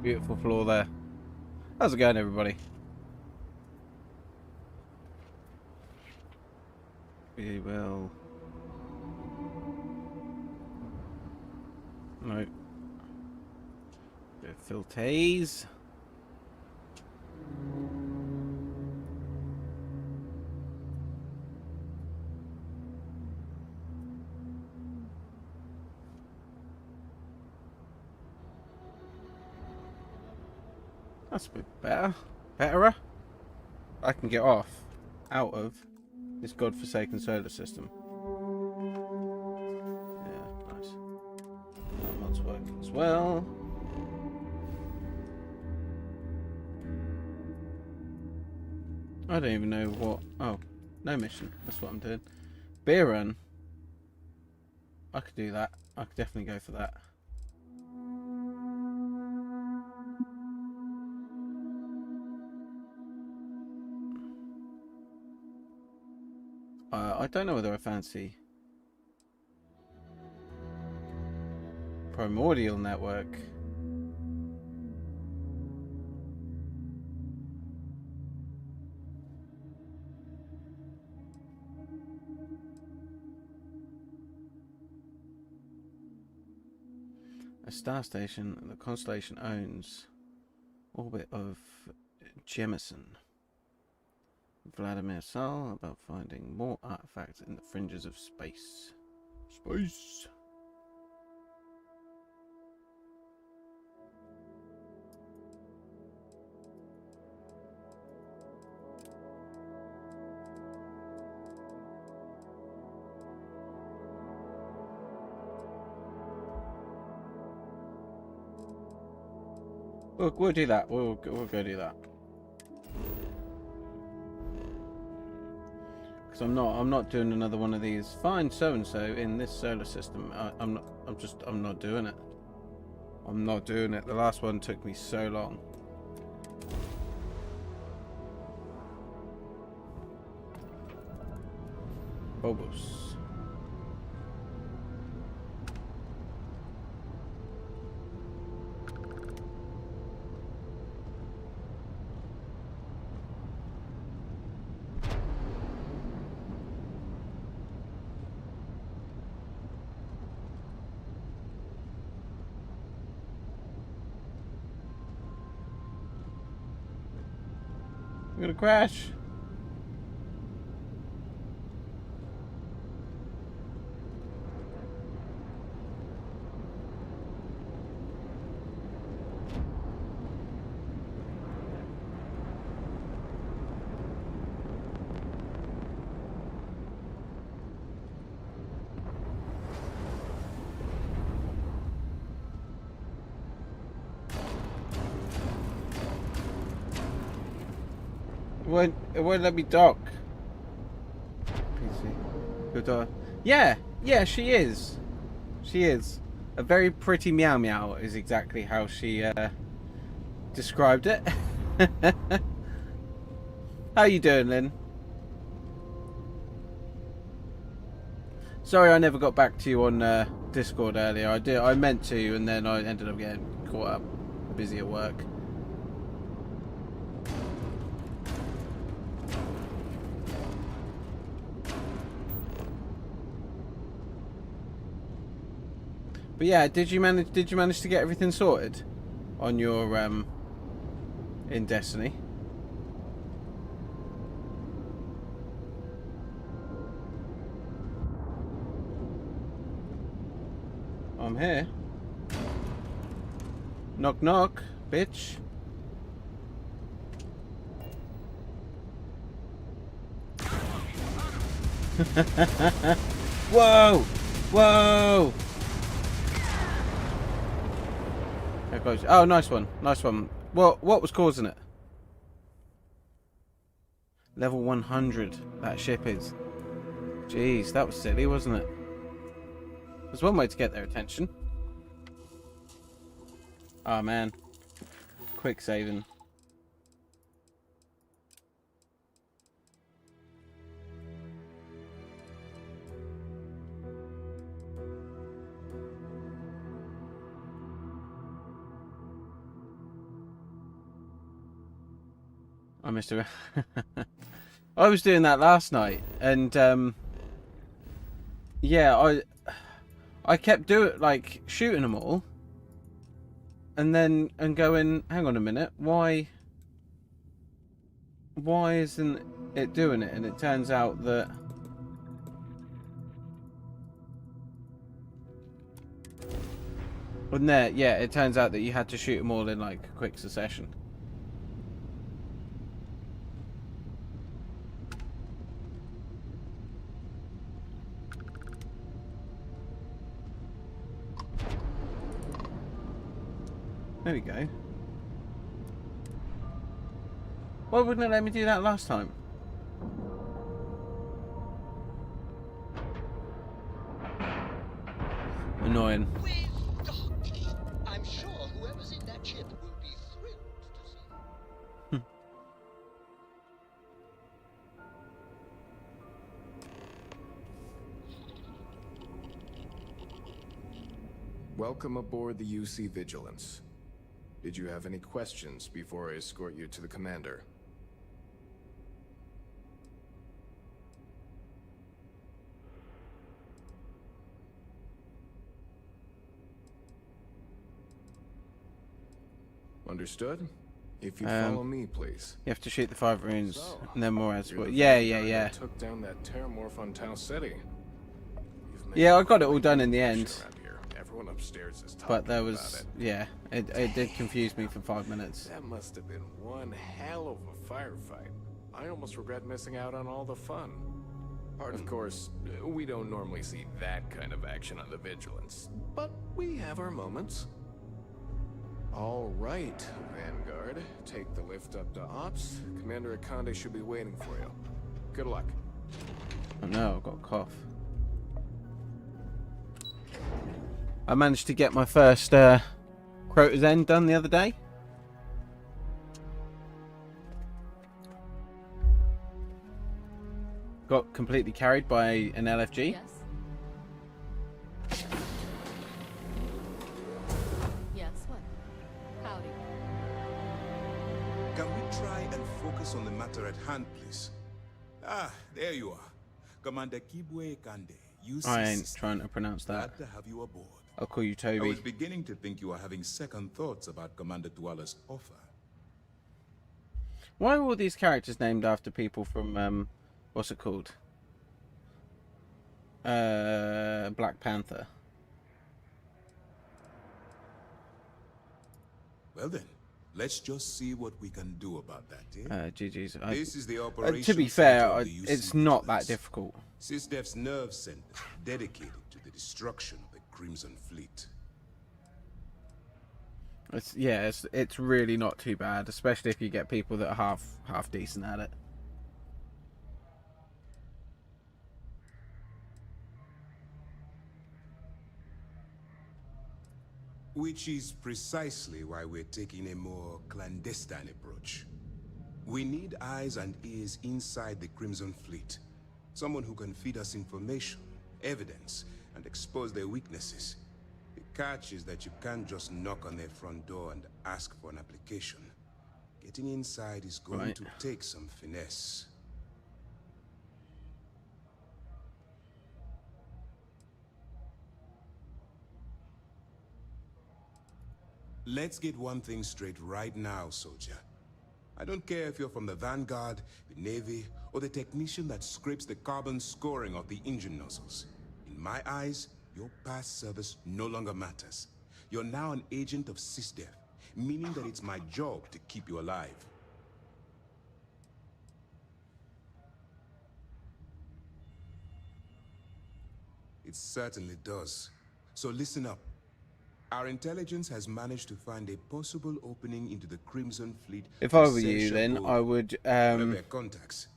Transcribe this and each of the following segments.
Beautiful floor there. How's it going, everybody? We will... No. Filters. That's a bit better. Betterer. I can get off out of this godforsaken solar system. Yeah, nice. That mod's working as well. I don't even know what... Oh, no mission. That's what I'm doing. Beer run. I could do that. I could definitely go for that. I don't know whether I fancy Primordial Network. A star station the constellation owns. Orbit of Jemison. Vladimir Sal about finding more artifacts in the fringes of space. Space. We'll do that. We'll go do that. Because I'm not doing another one of these. Find so and so in this solar system. I'm not doing it. I'm not doing it. The last one took me so long. Phobos. gonna crash. It won't let me dock. PC. Good. Yeah, she is. She is. A very pretty meow meow is exactly how she described it. How you doing, Lynn? Sorry I never got back to you on Discord earlier. I meant to, and then I ended up getting caught up, busy at work. But yeah, did you manage to get everything sorted on your in Destiny? I'm here. Knock knock, bitch. Whoa! Whoa! Oh, nice one. Nice one. What was causing it? Level 100, that ship is. Jeez, that was silly, wasn't it? There's one way to get their attention. Oh, man. Quick saving. I missed her. I was doing that last night, and yeah, I kept shooting them all, and going, hang on a minute, why isn't it doing it? And it turns out that it turns out that you had to shoot them all in like quick succession. There we go. Why wouldn't it let me do that last time? Annoying. I'm sure whoever's in that ship will be thrilled to see you. Welcome aboard the UC Vigilance. Did you have any questions before I escort you to the commander? Understood? If you follow me, please. You have to shoot the 5 runes, So, and then more as you're well. the Yeah. that took down that terramorph on Tau City. Yeah, I got it all done in the end. Everyone upstairs is talking But there about was, it. yeah, it did confuse me for 5 minutes. That must have been one hell of a firefight. I almost regret missing out on all the fun. Of course, we don't normally see that kind of action on the Vigilance, but we have our moments. All right, Vanguard. Take the lift up to Ops. Commander Akande should be waiting for you. Good luck. Oh no, I've got a cough. I managed to get my first Crota's End done the other day. Got completely carried by an LFG. Yes. Yes, what? Howdy. Can we try and focus on the matter at hand, please? Ah, there you are. Commander Kibwe Kande. I ain't trying to pronounce that. Glad to have you aboard. I'll call you I was Toby. beginning to think you were having second thoughts about Commander Tuala's offer. Why are all these characters named after people from what's it called? Black Panther. Well then, let's just see what we can do about that, eh? GG's. This is the To operation be fair, center of the UC it's not that vigilance. difficult. SysDef's nerve center, dedicated to the destruction of the Crimson Fleet. It's really not too bad, especially if you get people that are half decent at it. Which is precisely why we're taking a more clandestine approach. We need eyes and ears inside the Crimson Fleet. Someone who can feed us information, evidence, and expose their weaknesses. The catch is that you can't just knock on their front door and ask for an application. Getting inside is going Right. to take some finesse. Let's get one thing straight right now, soldier. I don't care if you're from the Vanguard, the Navy, or the technician that scrapes the carbon scoring of the engine nozzles. In my eyes, your past service no longer matters. You're now an agent of SysDef, meaning that it's my job to keep you alive. It certainly does. So listen up. Our intelligence has managed to find a possible opening into the Crimson Fleet. If I through were you, Sensha then Gold, I would one of their contacts.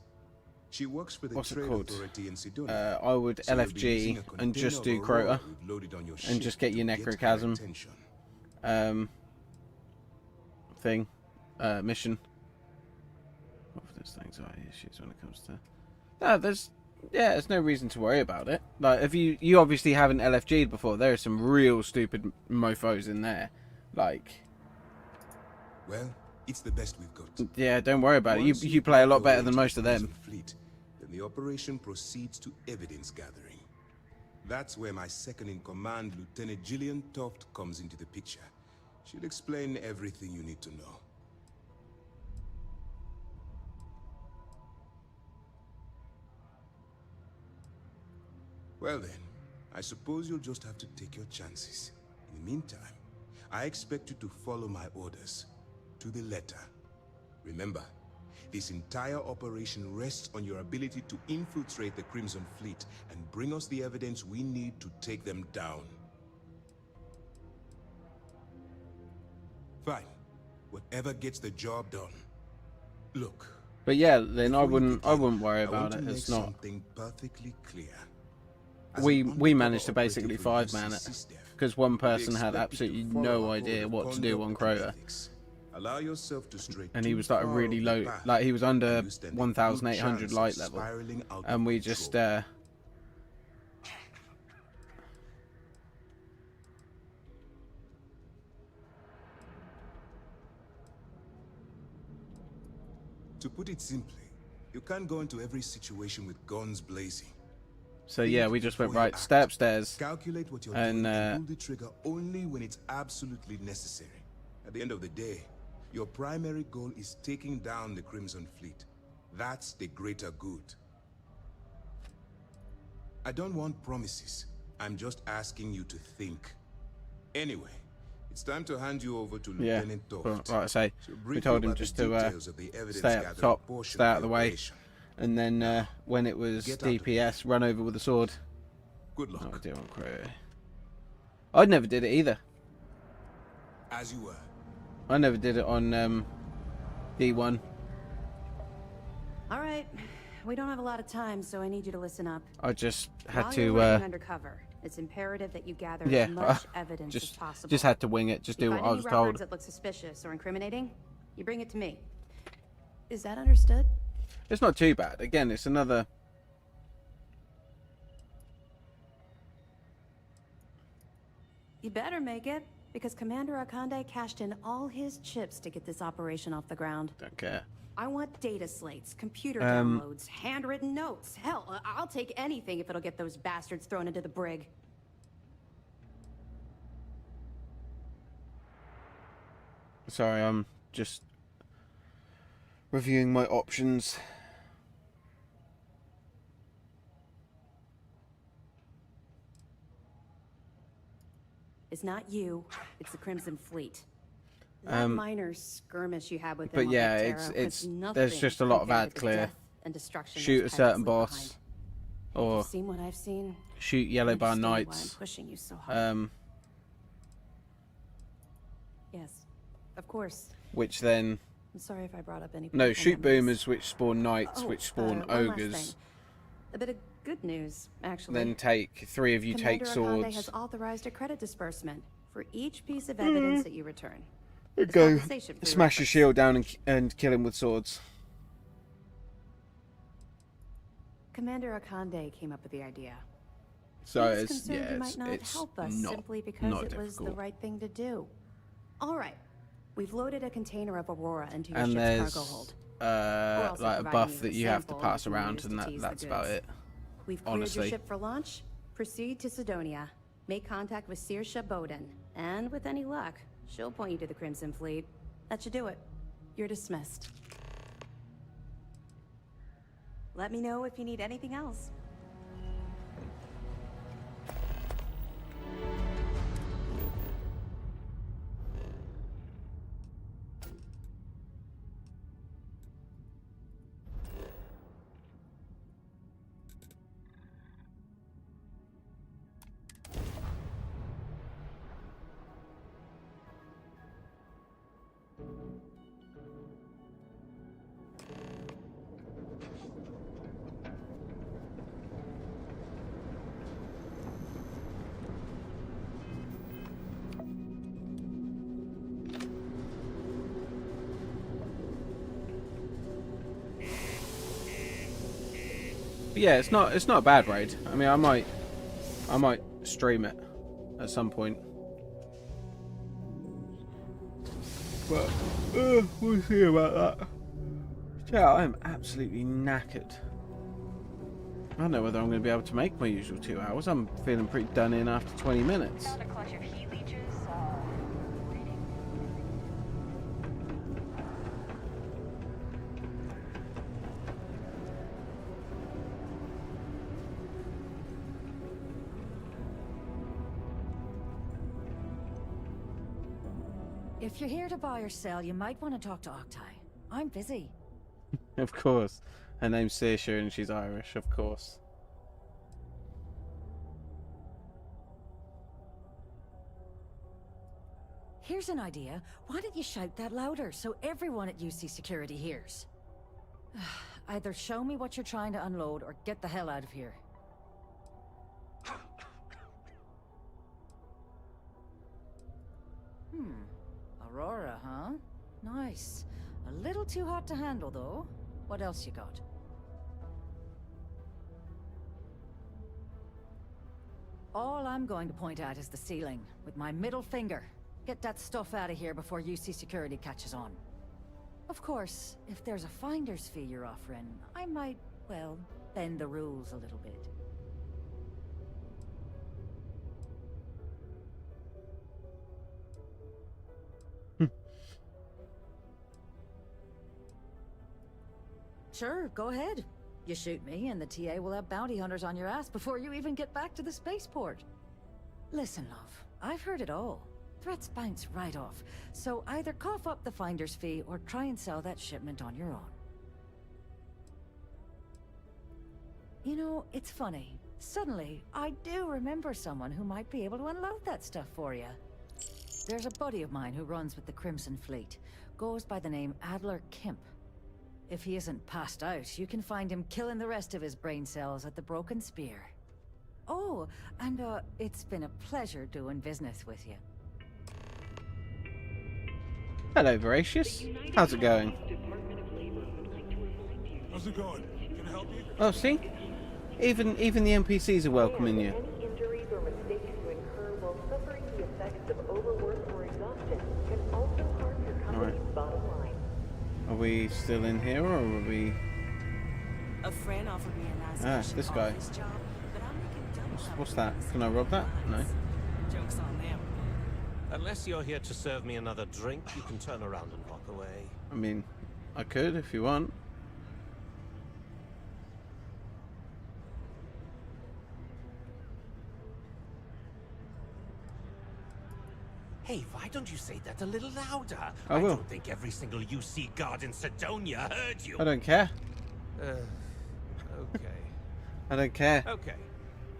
She works for the what's it Trade called? Authority in Sidonia. I would So you'll be using LFG a and just do container of Aurora Crota we've loaded on your and ship just get your to her Necrochasm attention. thing mission. What if there's anxiety issues when it comes to? No, there's no reason to worry about it. Like if you obviously haven't LFG'd before, there are some real stupid mofos in there. Like Well, it's the best we've got. yeah, don't worry about it. Once You you play a make lot your better way than to most the of them. Crimson Fleet, then the operation proceeds to evidence gathering. That's where my second-in-command, Lieutenant Gillian Toft, comes into the picture. She'll explain everything you need to know. Well then, I suppose you'll just have to take your chances. In the meantime, I expect you to follow my orders, to the letter. Remember, this entire operation rests on your ability to infiltrate the Crimson Fleet and bring us the evidence we need to take them down. Fine. Whatever gets the job done. Look. But yeah, then I before you wouldn't begin, worry I about want it. to make It's not. something perfectly clear. As We an managed to undercover basically operative from 5-man it UC because one we person had expect you to absolutely follow no our idea code of what to do on conduct and Crota. ethics. Allow yourself to stray And he too was like a far really off low, the path, like he was under and you stand a good 1,800 chance light of level, spiraling out and of we just control. To put it simply, you can't go into every situation with guns blazing. so yeah, we just went Before you right, act, stay upstairs. Calculate what you're And, doing and pull the trigger only when it's absolutely necessary. At the end of the day, your primary goal is taking down the Crimson Fleet. That's the greater good. I don't want promises. I'm just asking you to think. Anyway, it's time to hand you over to Yeah, Lieutenant but Toft. like I say, She'll we brief told you him about just the to details of the evidence stay at the gathering top, portion stay out the of the way, operation. and then when it was Get out of DPS, run over with a sword. Good Oh, I luck. did on Crota. I never did it either. As you were. I never did it on D1. All right. We don't have a lot of time, so I need you to listen up. I just had While to you're working undercover, it's imperative that you gather yeah, as much evidence as possible. just had to wing it, just You do find what I any was records told. that look suspicious or incriminating, you bring it to me. Is that understood? It's not too bad. Again, it's another. You better make it, because Commander Akande cashed in all his chips to get this operation off the ground. Don't care. I want data slates, computer downloads, handwritten notes. Hell, I'll take anything if it'll get those bastards thrown into the brig. Sorry, I'm just reviewing my options. It's not you. It's the Crimson Fleet. That minor skirmish you had with them But on yeah, Bethesda it's was nothing there's just a lot of compared ad to the clear. death and destruction Shoot a those certain pirates boss, leave behind. or You've seen what I've seen. shoot Yellow Bar Understand why I'm Knights. pushing you so hard. Um, Yes, of course. which then I'm sorry if I brought up any. no, painful shoot memories. boomers, which spawn knights, Oh, which spawn one last ogres. thing. A bit of good news, actually. Then take three of you Commander take Akande swords. has authorized a credit disbursement for each piece of evidence that you return. And As go compensation for your smash your efforts. shield down and kill him with swords. Commander Akande came up with the idea. So He was it's concerned yeah, you might not it's help us not simply because not it was the difficult. right thing to do. All right, we've loaded a container of Aurora into your And ship's there's cargo hold. We're also like a providing buff you that with you have to sample pass you can around, use and to tease the that's about goods. it. We've cleared honestly. your ship for launch. Proceed to Sidonia. Make contact with Saoirse Bowden, and with any luck, she'll point you to the Crimson Fleet. That should do it. You're dismissed. Let me know if you need anything else. But yeah, it's not a bad raid. I mean, I might stream it at some point. But we'll see about that. Yeah, I am absolutely knackered. I don't know whether I'm going to be able to make my usual 2 hours. I'm feeling pretty done in after 20 minutes. Found a clutch of heat leeches, waiting. If you're here to buy or sell, you might want to talk to Octai. I'm busy. Of course. Her name's Saoirse and she's Irish, of course. Here's an idea. Why don't you shout that louder so everyone at UC Security hears? Either show me what you're trying to unload or get the hell out of here. Aurora, huh? Nice. A little too hot to handle, though. What else you got? All I'm going to point at is the ceiling, with my middle finger. Get that stuff out of here before UC Security catches on. Of course, if there's a finder's fee you're offering, I might, well, bend the rules a little bit. Sure, go ahead. You shoot me, and the TA will have bounty hunters on your ass before you even get back to the spaceport. Listen, love, I've heard it all. Threats bounce right off, so either cough up the finder's fee or try and sell that shipment on your own. You know, it's funny. Suddenly, I do remember someone who might be able to unload that stuff for you. There's a buddy of mine who runs with the Crimson Fleet. Goes by the name Adler Kemp. If he isn't passed out, you can find him killing the rest of his brain cells at the Broken Spear. Oh, and it's been a pleasure doing business with you. Hello, Voracious. How's it going? How's it going? Can I help you? Oh, see? Even the NPCs are welcoming you. Any injuries or mistakes you incur while suffering the effects of overwork or exhaustion can also harm your company's bottom line. Are we still in here, or are we... A friend offered me a nice this guy. office job, but I'm making double What's that? Can I rob that? No. Joke's on them. Unless you're here to serve me another drink, you can turn around and walk away. I mean, I could if you want. Hey, why don't you say that a little louder? I will. don't think every single UC guard in Sidonia heard you. I don't care. Okay. I don't care. Okay.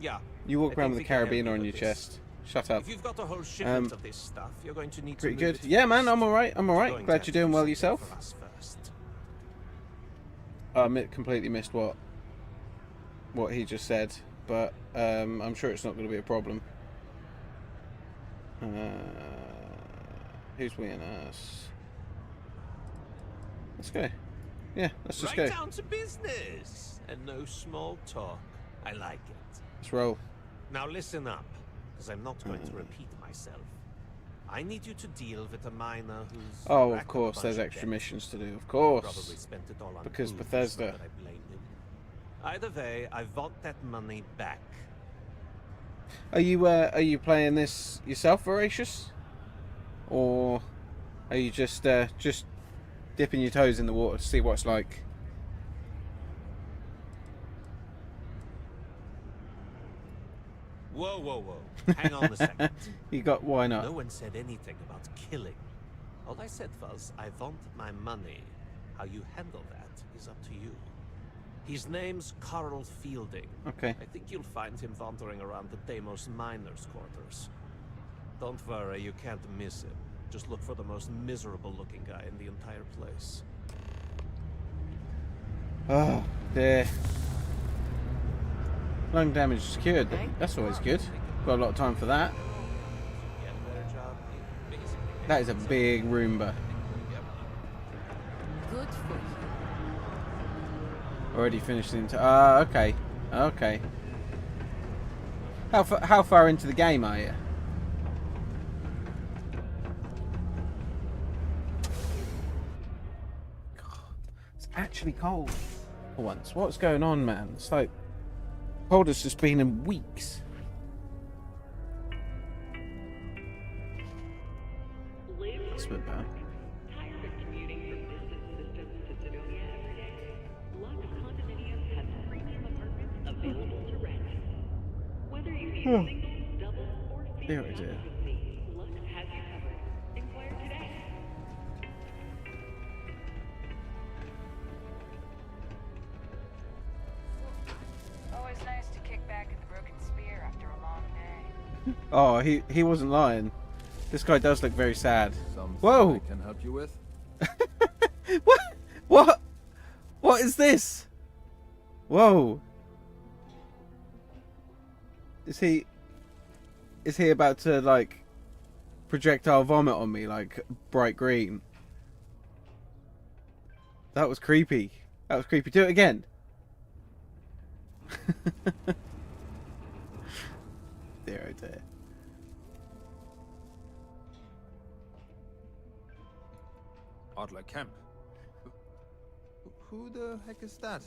Yeah. You walk I around think with a we can help carabiner you on with your this. chest. Shut up. If you've got a whole shipment of this stuff, you're going to need Pretty to move good. it Yeah, man, I'm fast. alright. I'm Going alright. to Glad have you're to doing do well something yourself. for us first. I completely missed what he just said, but I'm sure it's not going to be a problem. Who's winning us? Let's go. Yeah, let's just Right go. down to business and no small talk. I like it. Let's roll. Now listen up, because I'm not going to repeat myself. I need you to deal with a miner who's Oh, racked of up a course, bunch there's of extra debt. missions to do. Of Probably course. spent it all on Because booze, Bethesda. not that I blame him. Either way, I want that money back. Are you playing this yourself, Voracious? Or are you just dipping your toes in the water to see what it's like? Whoa, whoa, whoa. Hang on a second. You got why No not? one said anything about killing. All I said was, I want my money. How you handle that is up to you. His name's Carl Fielding. Okay. I think you'll find him wandering around the Deimos miners' quarters. Don't worry, you can't miss him. Just look for the most miserable looking guy in the entire place. Oh, dear. Lung damage secured. That's always good. Got a lot of time for that. Get a better job. Basically, That is a big Roomba. Good for you. Already finished the entire. Okay. Okay. How far into the game are you? God, it's actually cold for once. What's going on, man? It's like cold as it's been in weeks. It's a bit bad. Tired of commuting from distant systems to Sidonia every day? Lux Condominiums has premium apartments available to rent. Whether you need a single, double, or There family it is. occupancy, Lux has you covered. Inquire today. Always nice to kick back at the Broken Spear after a long day. Oh, he wasn't lying. This guy does look very sad. Something Whoa! I can help you with? What? What? What is this? Whoa! Is he about to like projectile vomit on me like bright green? That was creepy. That was creepy. Do it again. There, oh dear. Adler Camp. Who the heck is that?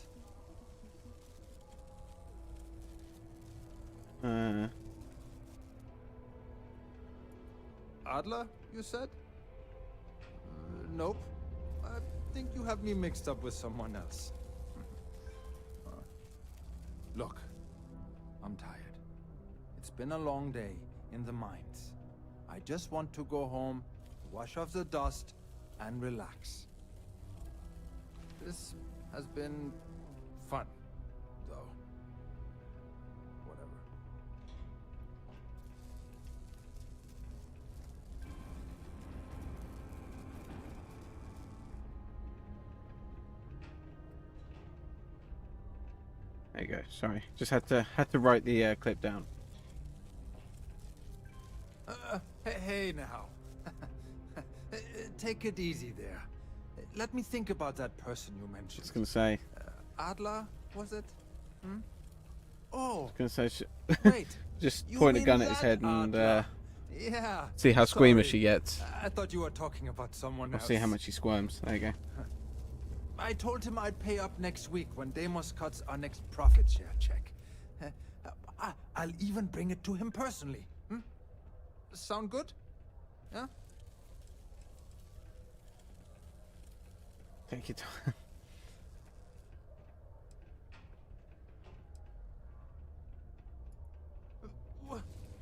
Adler, you said? Nope. I think you have me mixed up with someone else. Look, I'm tired. It's been a long day in the mines. I just want to go home, wash off the dust, and relax. This has been fun, though. Whatever. There you go. Sorry, just had to write the clip down. Hey now. Take it easy there. Let me think about that person you I mentioned. was gonna say. Adler, was it? Oh, Gonna say. wait. Just You point a mean gun at his that head and Adler? Yeah. see how squeamish sorry. he gets. I thought you were talking about someone We'll else. see how much he squirms. There you go. I told him I'd pay up next week when Deimos cuts our next profit share check. I'll even bring it to him personally. Sound good? Yeah? Take your time.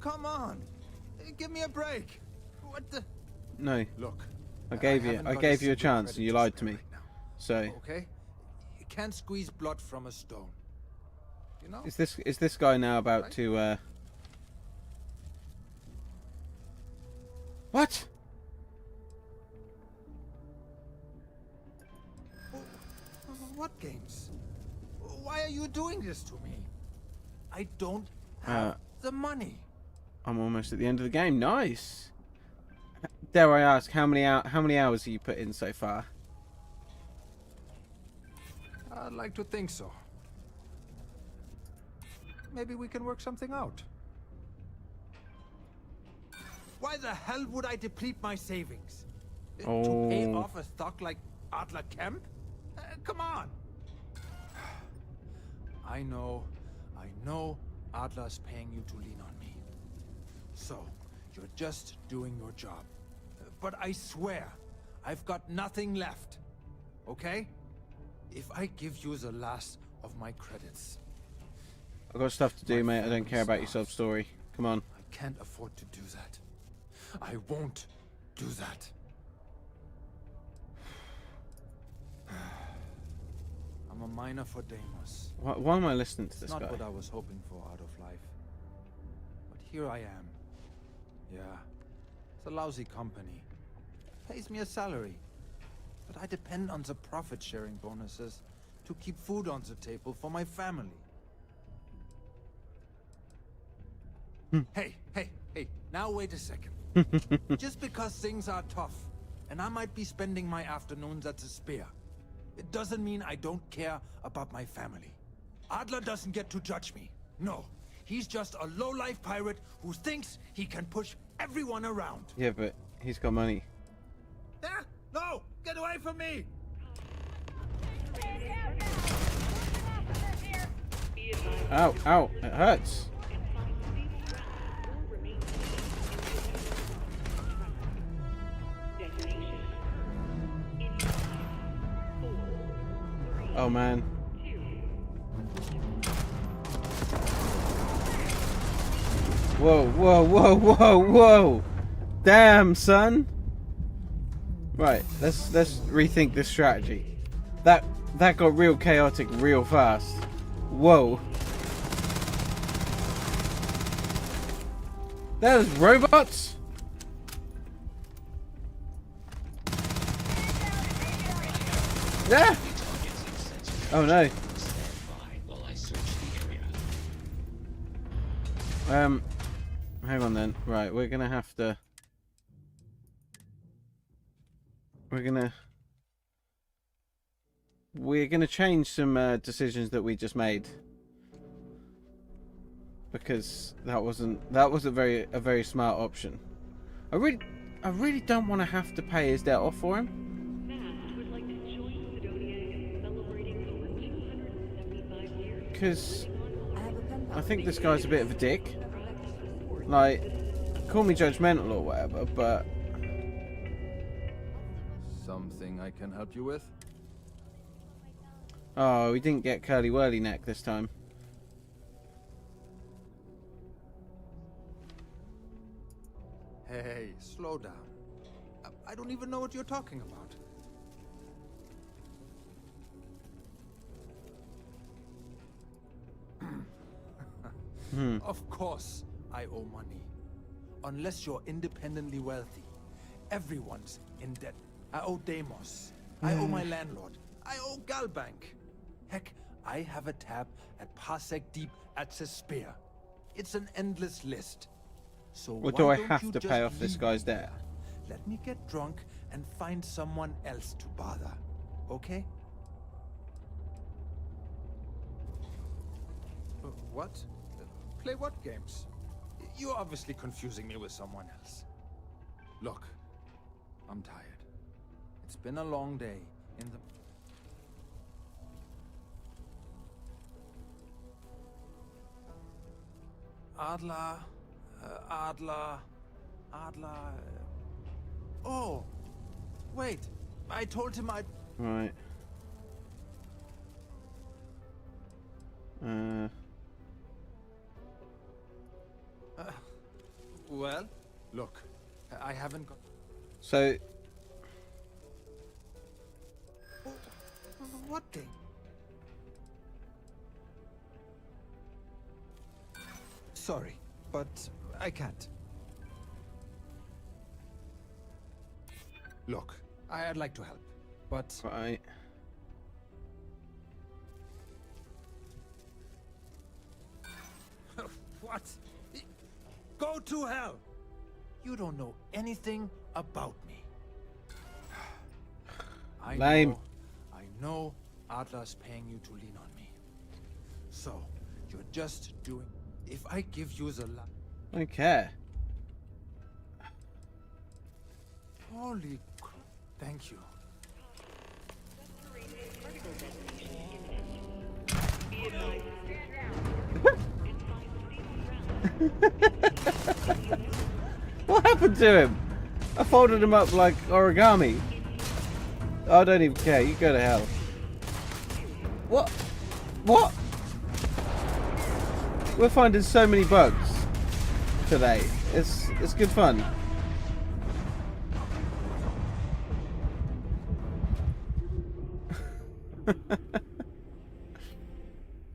Come on. Give me a break. What the? No. Look. I gave you haven't got a single chance and you credit lied to spare me. right now. So Okay? You can't squeeze blood from a stone. You know? is this guy now about Right? to what? What games? Why are you doing this to me? I don't have the money. I'm almost at the end of the game. Nice. Dare I ask how many hours have you put in so far? I'd like to think so. Maybe we can work something out. Why the hell would I deplete my savings? To pay off a stock like Adler Kemp? Come on! I know Adler's paying you to lean on me. So, you're just doing your job. But I swear, I've got nothing left. Okay? If I give you the last of my credits... I've got stuff to do, mate. I don't care about your starves. sub-story. Come on. I can't afford to do that. I won't do that. I'm a miner for Deimos. Why am I listening to It's this not guy? what I was hoping for out of life. But here I am. Yeah, it's a lousy company. Pays me a salary. But I depend on the profit-sharing bonuses to keep food on the table for my family. Hey, now wait a second. Just because things are tough, and I might be spending my afternoons at the Spear, it doesn't mean I don't care about my family. Adler doesn't get to judge me. No, he's just a low-life pirate who thinks he can push everyone around. Yeah, but he's got money. Ah, no! Get away from me! Ow, ow, it hurts. Oh man. Whoa, whoa, whoa, whoa, whoa! Damn, son. Right, let's rethink this strategy. That got real chaotic real fast. Whoa. There's robots? Yeah. Oh no. Hang on then. Right, we're gonna have to. We're gonna change some decisions that we just made, because that wasn't a very smart option. I really don't want to have to pay his debt off for him. Because I think this guy's a bit of a dick. Like, call me judgmental or whatever, but... Something I can help you with? Oh, we didn't get Curly Whirly Neck this time. Hey, slow down. I don't even know what you're talking about. Of course I owe money. Unless you're independently wealthy. Everyone's in debt. I owe Deimos. I owe my landlord. I owe Galbank. Heck, I have a tab at Parsec Deep at the Spear. It's an endless list. So Or do why I don't have you to just pay off this leave guy's me debt? there? Let me get drunk and find someone else to bother. Okay? What? Play what games? You're obviously confusing me with someone else. Look, I'm tired. It's been a long day in the... Adler... Oh! Wait, I told him I'd... Right. Well, look, I haven't got. So, What thing? Sorry, but I can't. Look, I'd like to help, but right. what? Go to hell! You don't know anything about me. Lame. I know Adler's paying you to lean on me. So, you're just doing... If I give you the I don't care. Holy crap. Thank you. What happened to him? I folded him up like origami. I don't even care. You go to hell. What? What? We're finding so many bugs today. It's good fun.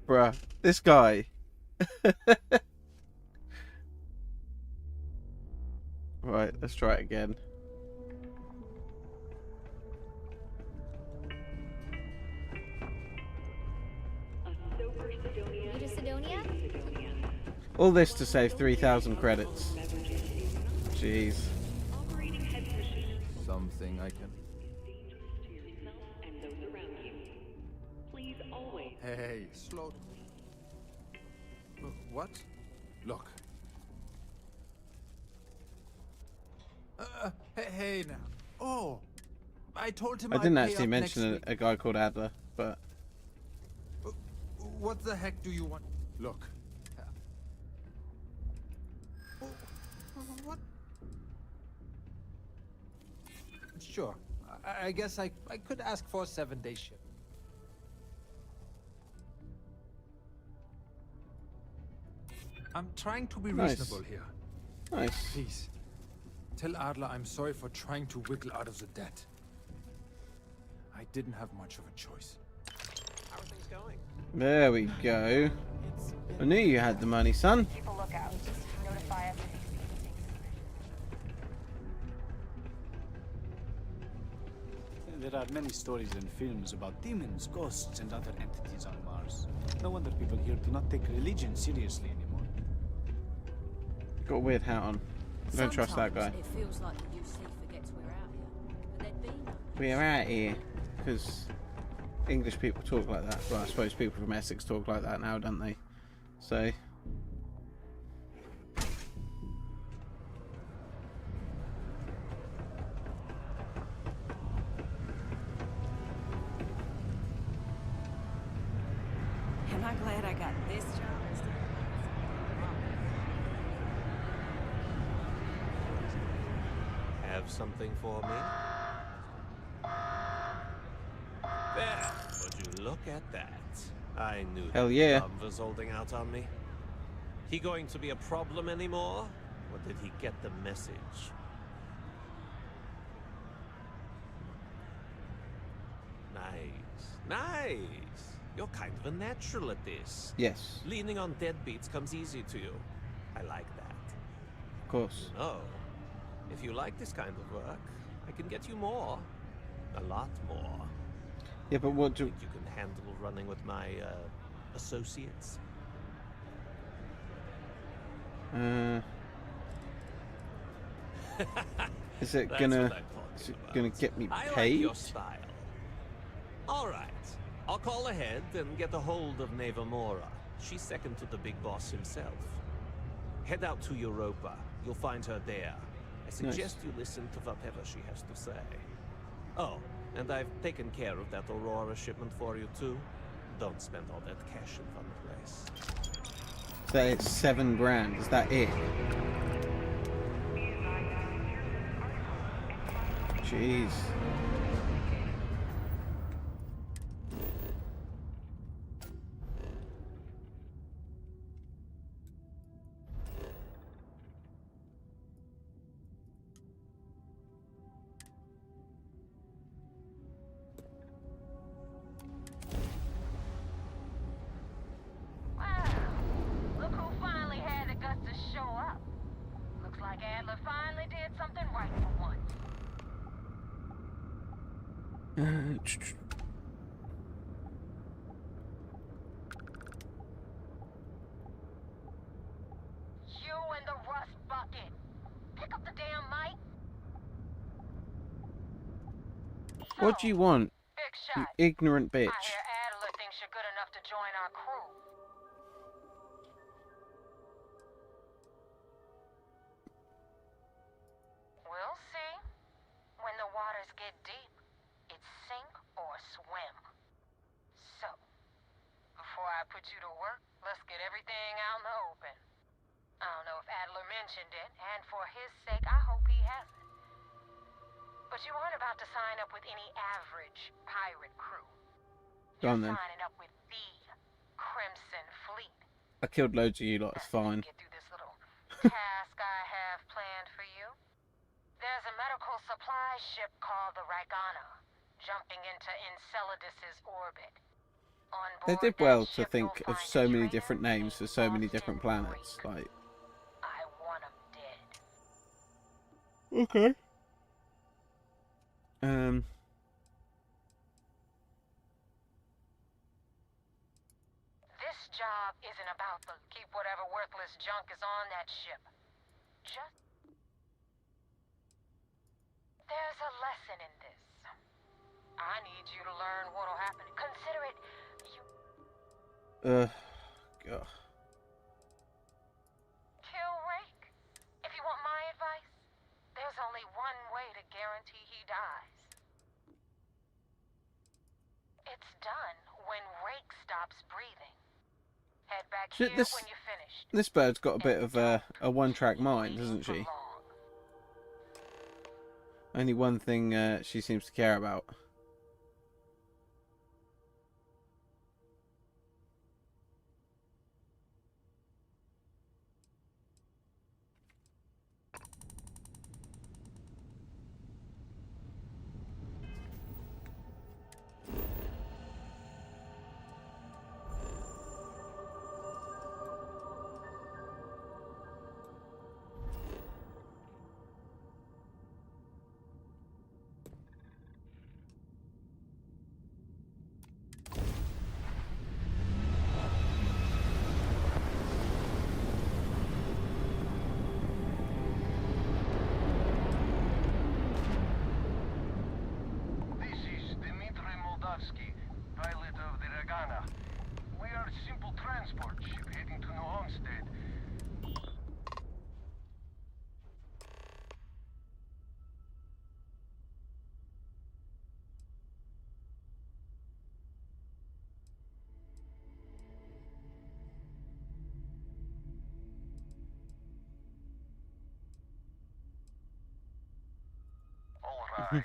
Bruh, this guy. Right, let's try it again. You to Sidonia? All this to save 3,000 credits. Jeez. Something I can... Hey, slow... What? Look. Hey now. Oh! I told him I didn't I'd pay actually up next mention week. a guy called Adler, but... What the heck do you want? Look. What? Sure. I guess I could ask for a 7-day ship. I'm trying to be Nice. reasonable here. Nice. Please. Tell Adler I'm sorry for trying to wiggle out of the debt. I didn't have much of a choice. How are things going? There we go. I knew you had the money, son. Keep a lookout. Notify us if you see anything. There are many stories and films about demons, ghosts, and other entities on Mars. No wonder people here do not take religion seriously anymore. Got a weird hat on. I don't trust that guy. Sometimes it feels like the UC forgets we're out here, but there'd be no... We're out here because English people talk like that. Well, I suppose people from Essex talk like that now, don't they? So... Am I glad I got this job instead of... Have something for me? There, would you look at that? I knew Hell that yeah. Tom was holding out on me. He going to be a problem anymore? Or did he get the message? Nice. Nice. You're kind of a natural at this. Yes, Leaning on deadbeats comes easy to you. I like that. of course. Oh, if you like this kind of work, I can get you more. A lot more. Yeah, but what do... Think you can handle running with my, associates? Is it That's gonna... what I'm talking Is it about. gonna get me I like paid? your style. All right. I'll call ahead and get a hold of Nevamora. She's second to the big boss himself. Head out to Europa. You'll find her there. I suggest you listen to whatever she has to say. Oh, and I've taken care of that Aurora shipment for you too. Don't spend all that cash in one place. So it's 7 grand. Is that it? Jeez. like Adler finally did something right for once. You and the rust bucket. Pick up the damn mic. What do you want, Big you shot. ignorant I bitch? hear Adler thinks you're good enough to join our crew. We'll see. When the waters get deep, it's sink or swim. So, before I put you to work, let's get everything out in the open. I don't know if Adler mentioned it, and for his sake, I hope he hasn't. But you aren't about to sign up with any average pirate crew. Go on You're then. signing up with the Crimson Fleet. I killed loads of you lot, it's fine. Get through this little task I have planned for you. There's a medical supply ship called the Ragana, jumping into Enceladus's orbit. On They board did that well to ship, think you'll of find so a many trainer different names for so many named different Austin planets. Reek. Like, I want him dead. okay. This job isn't about the keep whatever worthless junk is on that ship. Just there's a lesson in this. I need you to learn what'll happen. Consider it God. kill Rake. If you want my advice, there's only one way to guarantee he dies. It's done when Rake stops breathing. Head back Shit, here when you're finished. This bird's got a bit of a one-track mind, doesn't she? Only one thing she seems to care about. Pilot of the Ragana. We are a simple transport ship heading to New Homestead. All right.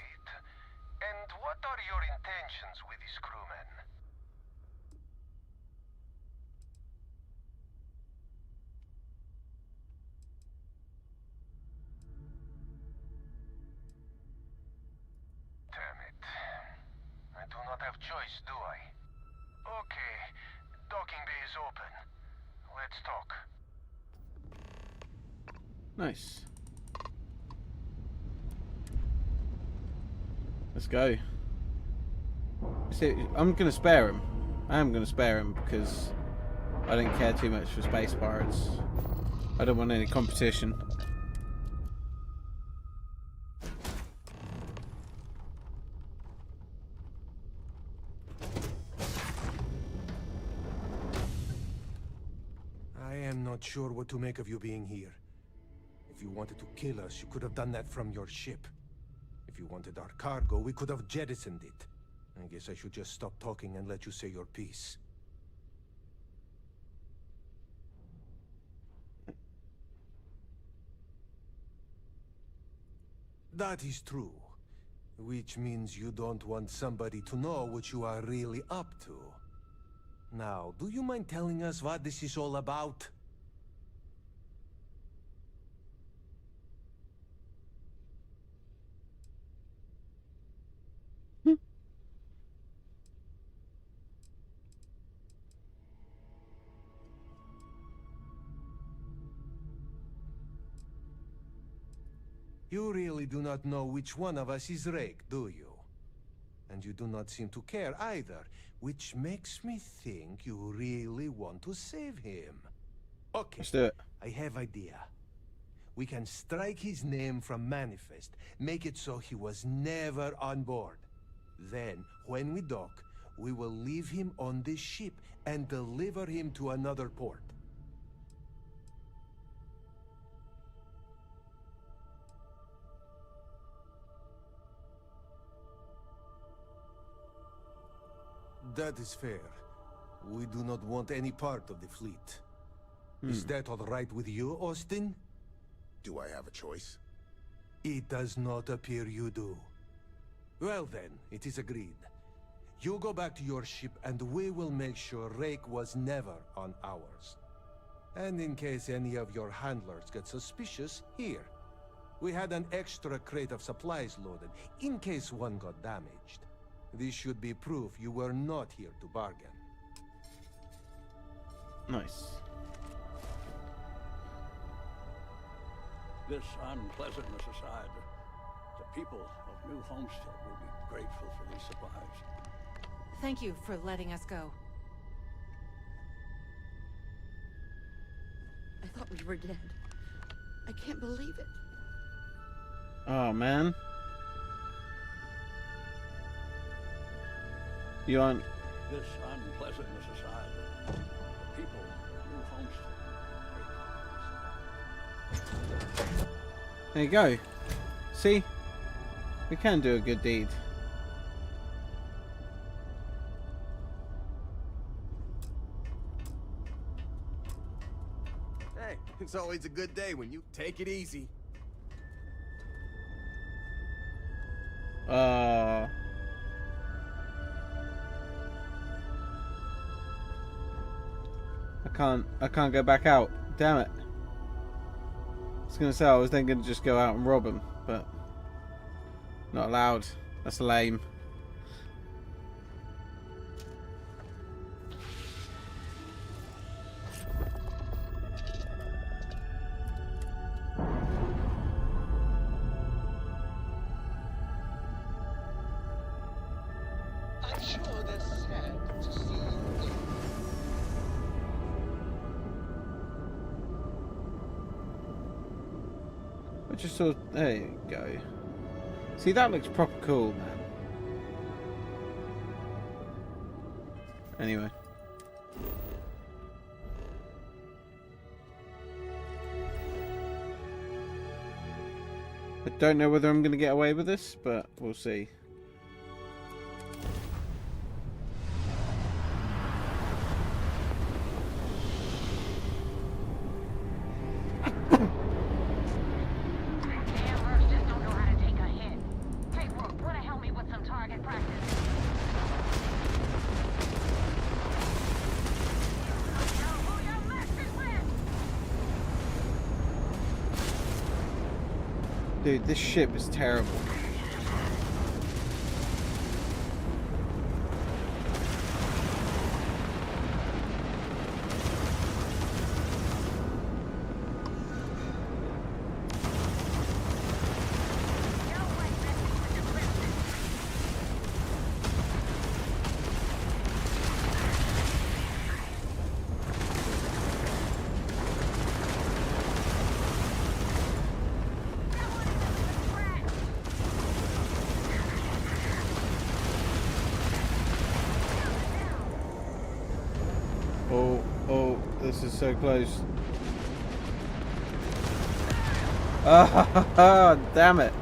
And what are your intentions with these crewmen? Damn it. I do not have choice, do I? Okay. Docking bay is open. Let's talk. Nice. Let's go. See, I'm gonna spare him. I am gonna spare him because I don't care too much for space pirates. I don't want any competition. I am not sure what to make of you being here. If you wanted to kill us, you could have done that from your ship. If you wanted our cargo, we could have jettisoned it. I guess I should just stop talking and let you say your piece. That is true. Which means you don't want somebody to know what you are really up to. Now, do you mind telling us what this is all about? You really do not know which one of us is Rake, do you? And you do not seem to care either, which makes me think you really want to save him. Okay, Let's do it. I have idea. We can strike his name from Manifest, make it so he was never on board. Then, when we dock, we will leave him on this ship and deliver him to another port. That is fair. We do not want any part of the fleet. Is that all right with you, Austin? Do I have a choice? It does not appear you do. Well then, it is agreed. You go back to your ship and we will make sure Rake was never on ours. And in case any of your handlers get suspicious, here. We had an extra crate of supplies loaded, in case one got damaged. This should be proof you were not here to bargain. Nice. This unpleasantness aside, the people of New Homestead will be grateful for these supplies. Thank you for letting us go. I thought we were dead. I can't believe it. Oh, man. You on? This unpleasantness aside, the people of New Homestead. There you go. See? We can do a good deed. Hey, it's always a good day when you take it easy. I can't go back out. Damn it. I was gonna say I was then gonna just go out and rob him, but not allowed. That's lame. I'm sure they're sad to see you go. I just saw. There you go. See, that looks proper cool, man. Anyway. I don't know whether I'm going to get away with this, but we'll see. Dude, this ship is terrible. Oh, this is so close. Ah, damn it.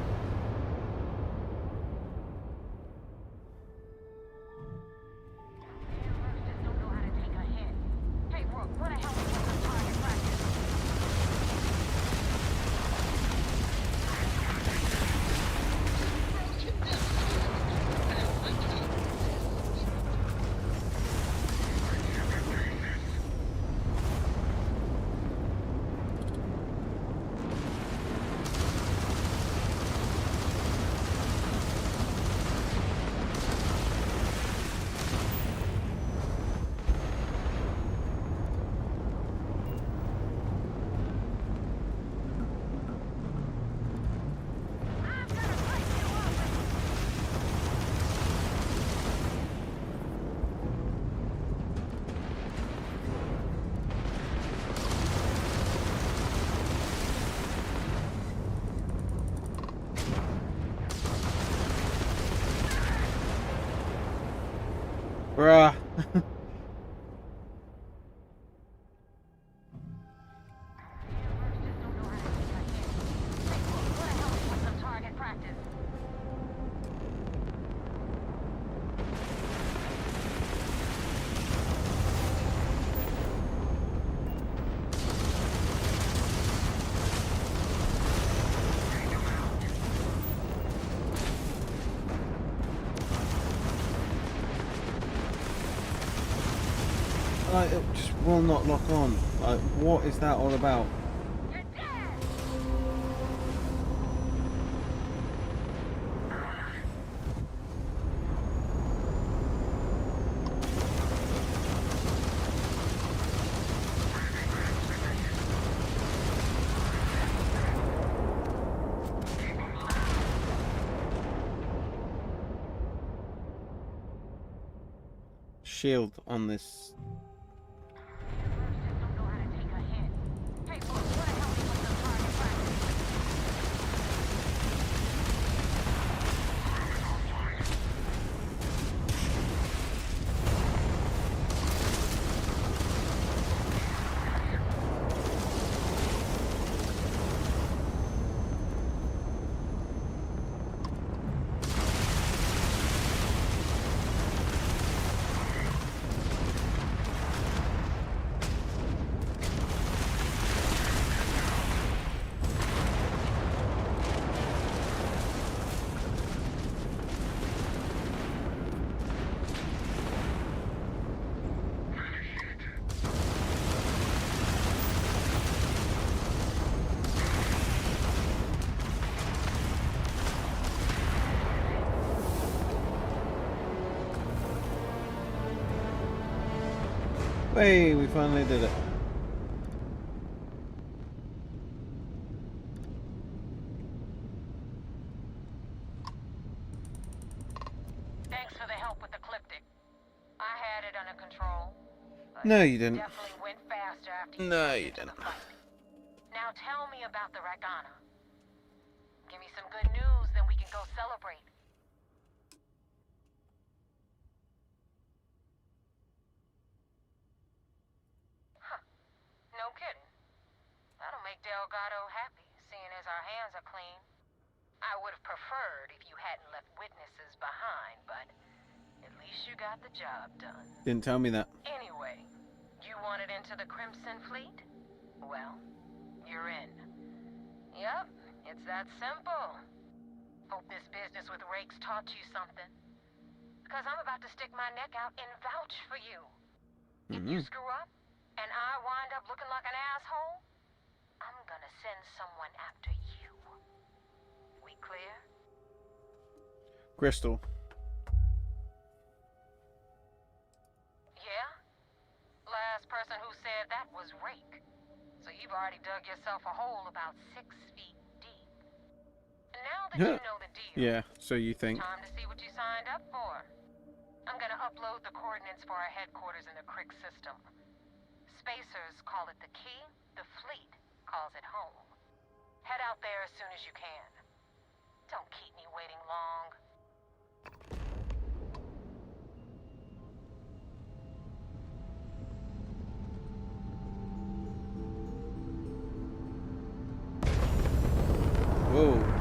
Bruh. Like, it just will not lock on. Like, what is that all about? Shield on this. Hey, we finally did it. Thanks for the help with the Ecliptic. I had it under control. No, you didn't. Definitely went faster after you No, jumped you into didn't. the fight. Now tell me about the Ragana. Give me some good news, then we can go celebrate. Huh. No kidding. That'll make Delgado happy, seeing as our hands are clean. I would have preferred if you hadn't left witnesses behind, but at least you got the job done. Didn't tell me that. Anyway, you wanted into the Crimson Fleet? Well, you're in. Yep, it's that simple. Hope this business with Rakes taught you something. Because I'm about to stick my neck out and vouch for you. If you screw up, and I wind up looking like an asshole, I'm gonna send someone after you. We clear? Crystal. Yeah? Last person who said that was Rake. So you've already dug yourself a hole about 6 feet deep. And now that you know the deal, Yeah, so you think. time to see what you signed up for. I'm gonna upload the coordinates for our headquarters in the Crick system. Spacers call it the key, the fleet calls it home. Head out there as soon as you can. Don't keep me waiting long. Whoa.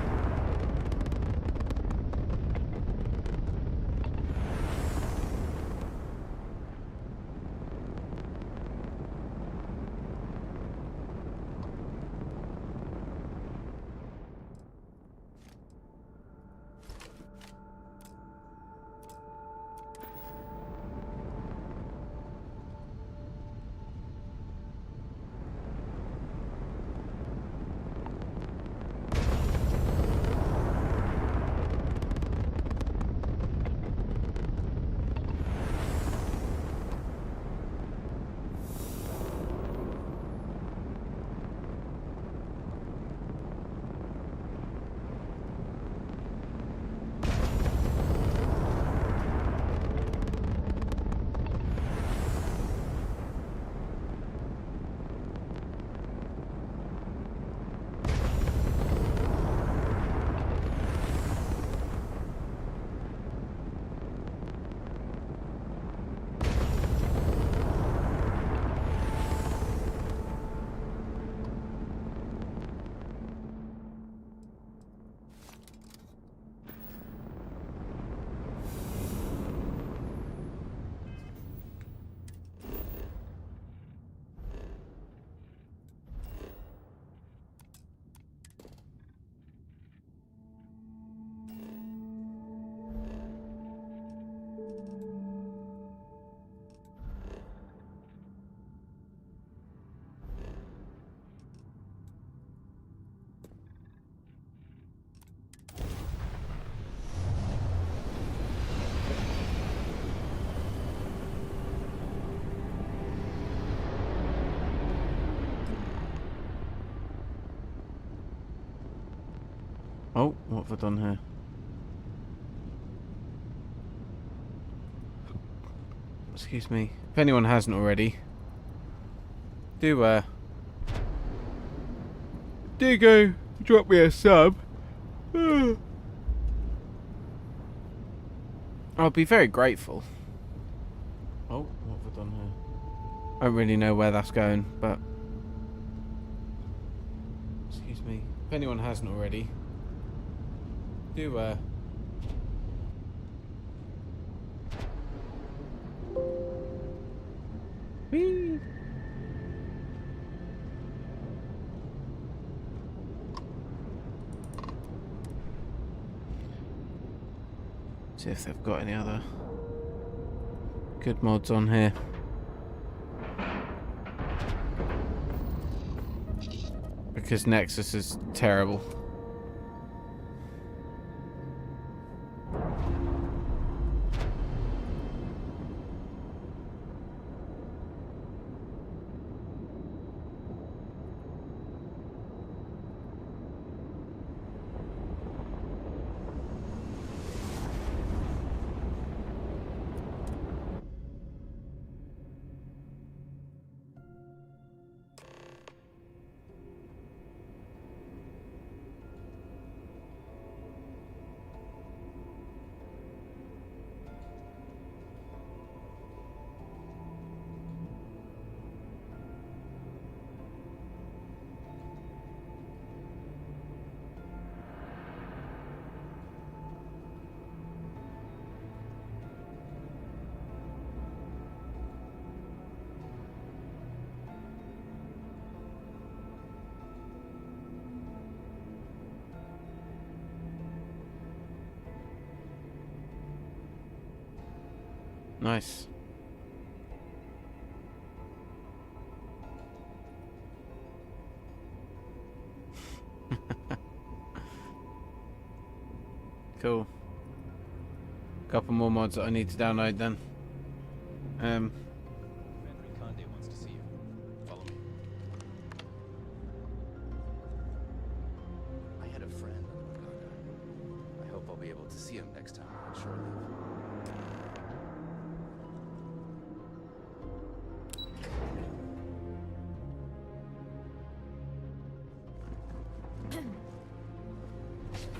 Oh, what have I done here? Excuse me. If anyone hasn't already, do go drop me a sub. I'll be very grateful. Oh, what have I done here? I don't really know where that's going, but excuse me. If anyone hasn't already, do Whee! See if they've got any other good mods on here. Because Nexus is terrible. Nice. Cool. Couple more mods that I need to download then. Wants to see you. Follow me. I had a friend on Wakanda. I hope I'll be able to see him next time on shore leave.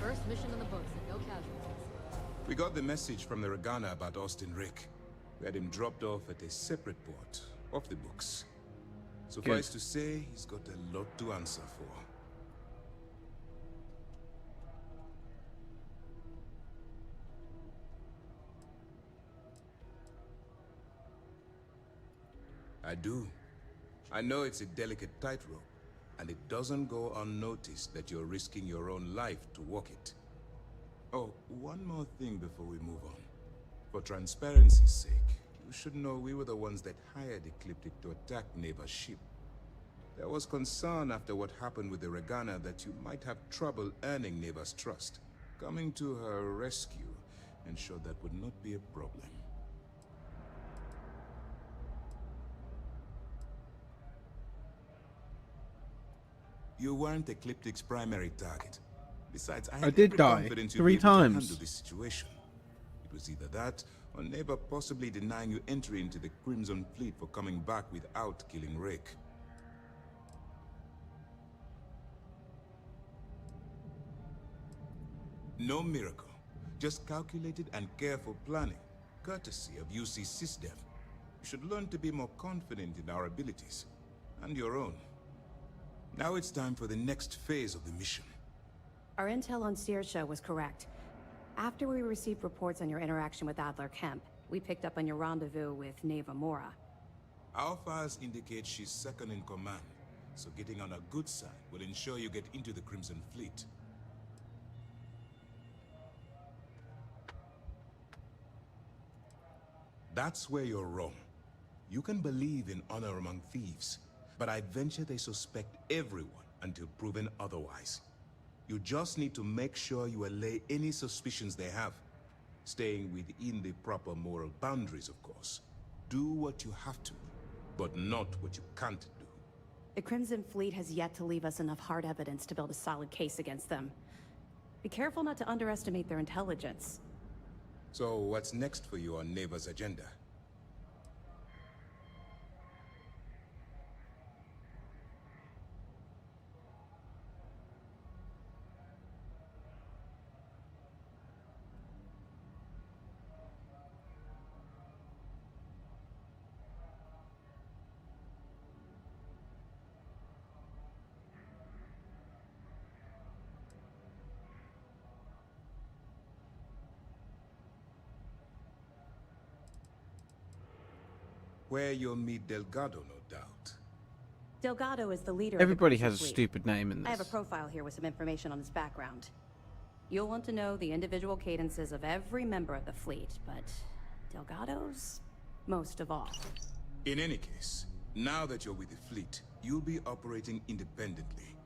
First mission in the books and no casualties. We got the message from the Regana about Austin Rick. We had him dropped off at a separate port, off the books. Suffice to say, he's got a lot to answer for. I do. I know it's a delicate tightrope, and it doesn't go unnoticed that you're risking your own life to walk it. Oh, one more thing before we move on. For transparency's sake, you should know we were the ones that hired Ecliptic to attack Neva's ship. There was concern after what happened with the Regana that you might have trouble earning Neva's trust. Coming to her rescue ensured that would not be a problem. You weren't Ecliptic's primary target. Besides, I I had did every die confidence you'd 3 be able to times. handle this situation. It was either that, or Neva possibly denying you entry into the Crimson Fleet for coming back without killing Rick. No miracle, just calculated and careful planning, courtesy of UC SysDev. You should learn to be more confident in our abilities, and your own. Now it's time for the next phase of the mission. Our intel on Saoirse was correct. After we received reports on your interaction with Adler Kemp, we picked up on your rendezvous with Neva Mora. Our files indicate she's second in command, so getting on her good side will ensure you get into the Crimson Fleet. That's where you're wrong. You can believe in honor among thieves, but I venture they suspect everyone until proven otherwise. You just need to make sure you allay any suspicions they have, staying within the proper moral boundaries, of course. Do what you have to, but not what you can't do. The Crimson Fleet has yet to leave us enough hard evidence to build a solid case against them. Be careful not to underestimate their intelligence. So what's next for you on Neva's agenda? Where you'll meet Delgado, no doubt. Delgado is the leader Everybody of the has a Crimson Fleet. stupid name in I have a this. profile here with some information on his background. You'll want to know the individual cadences of every member of the fleet, but Delgado's most of all. In any case, now that you're with the fleet, you'll be operating independently.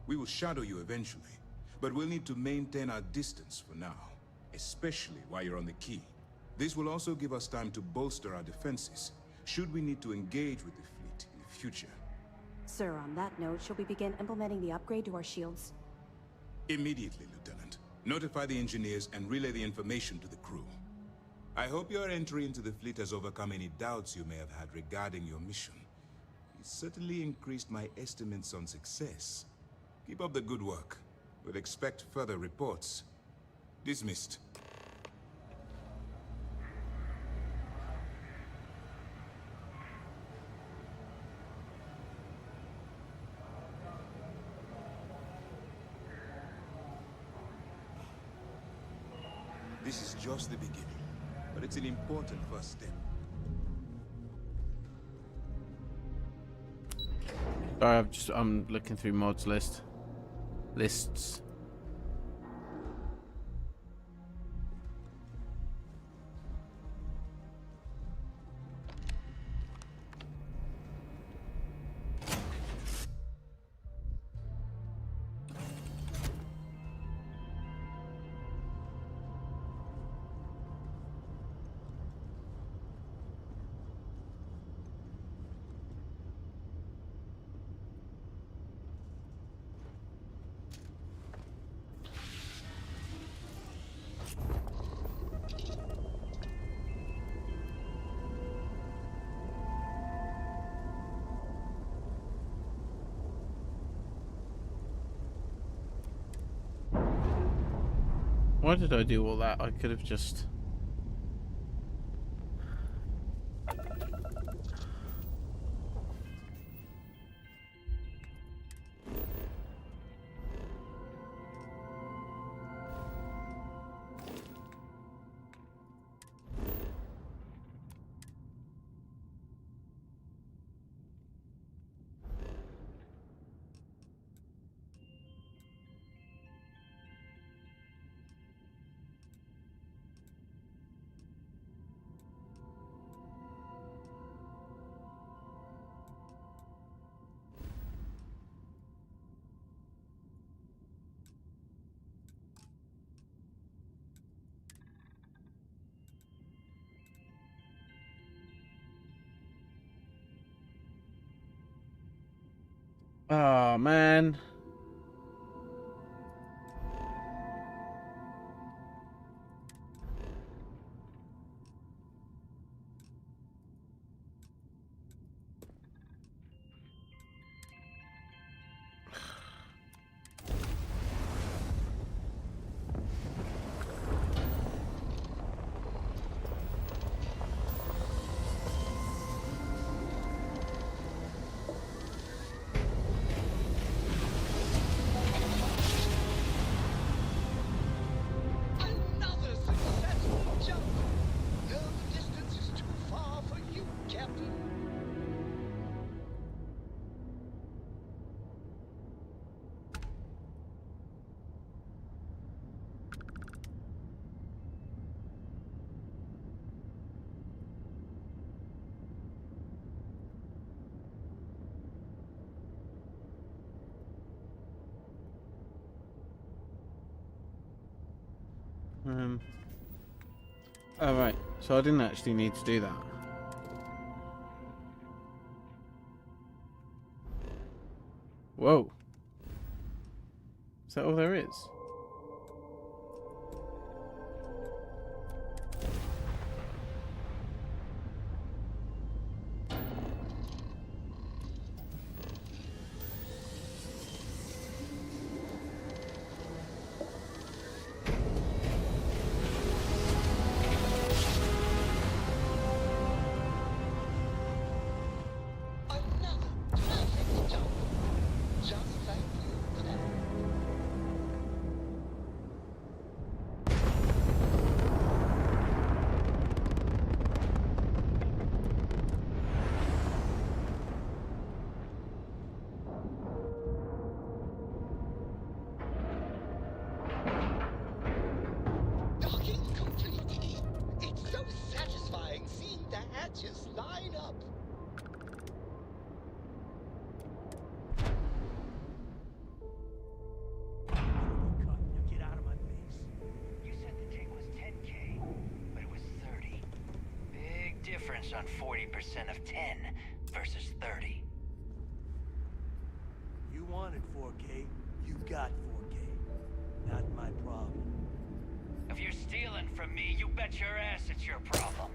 We will shadow you eventually, but we'll need to maintain our distance for now, especially while you're on the key. This will also give us time to bolster our defenses, should we need to engage with the fleet in the future. Sir, on that note, shall we begin implementing the upgrade to our shields? Immediately, Lieutenant. Notify the engineers and relay the information to the crew. I hope your entry into the fleet has overcome any doubts you may have had regarding your mission. It certainly increased my estimates on success. Keep up the good work. We'll expect further reports. Dismissed. This is just the beginning, but it's an important first step. Sorry, I'm looking through mods lists. Why did I do all that? I could have just... Oh, man. Another successful jump! No, the distance is too far for you, Captain. Oh, right. So I didn't actually need to do that. Whoa. Is that all there is? difference on 40% of 10 versus 30. You wanted 4K, you got 4K. Not my problem. If you're stealing from me, you bet your ass it's your problem.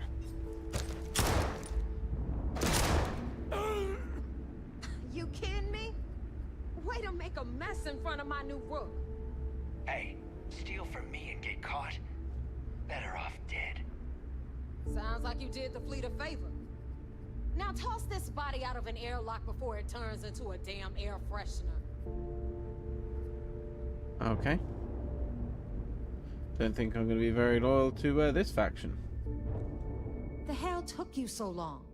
You kidding me? Way to make a mess in front of my new rook. Hey, steal from me and get caught? Better off dead. Sounds like you did the fleet a favor. Now toss this body out of an airlock before it turns into a damn air freshener. Okay. Don't think I'm going to be very loyal to this faction. The hell took you so long?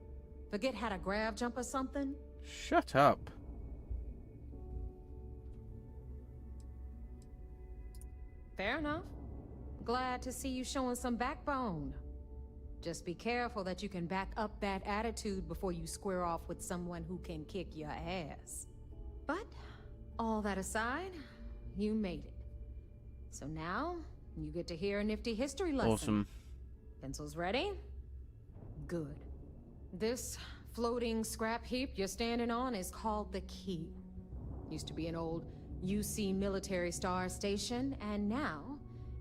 Forget how to grav jump or something? Shut up. Fair enough. Glad to see you showing some backbone. Just be careful that you can back up that attitude before you square off with someone who can kick your ass. But, all that aside, you made it. So now, you get to hear a nifty history lesson. Awesome. Pencils ready? Good. This floating scrap heap you're standing on is called the Key. Used to be an old UC military star station, and now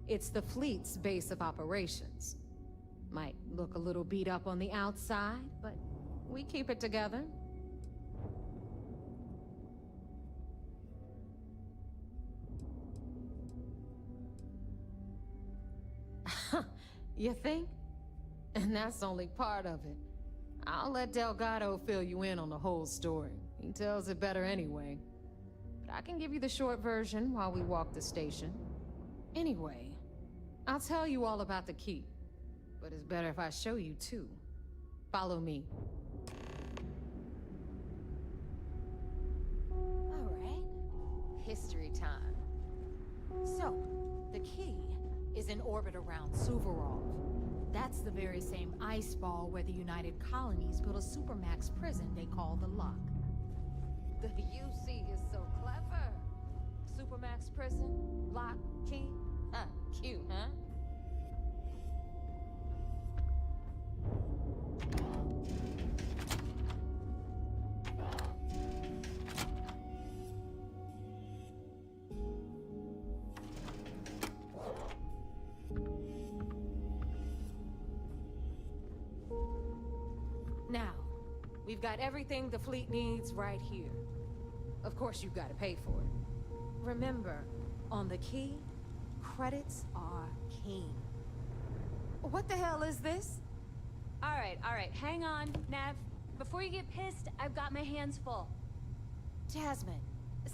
it's the fleet's base of operations. Might look a little beat up on the outside, but we keep it together. You think? And that's only part of it. I'll let Delgado fill you in on the whole story. He tells it better anyway. But I can give you the short version while we walk the station. Anyway, I'll tell you all about the Key. But it's better if I show you too. Follow me. All right. History time. So, the Key is in orbit around Suvorov. That's the very same ice ball where the United Colonies built a supermax prison they call the Lock. The UC is so clever. Supermax prison, Lock, Key. Cute, huh? Now, we've got everything the fleet needs right here. Of course, you've got to pay for it. Remember, on the Key, credits are king. What the hell is this? All right, hang on, Nev. Before you get pissed, I've got my hands full. Jasmine,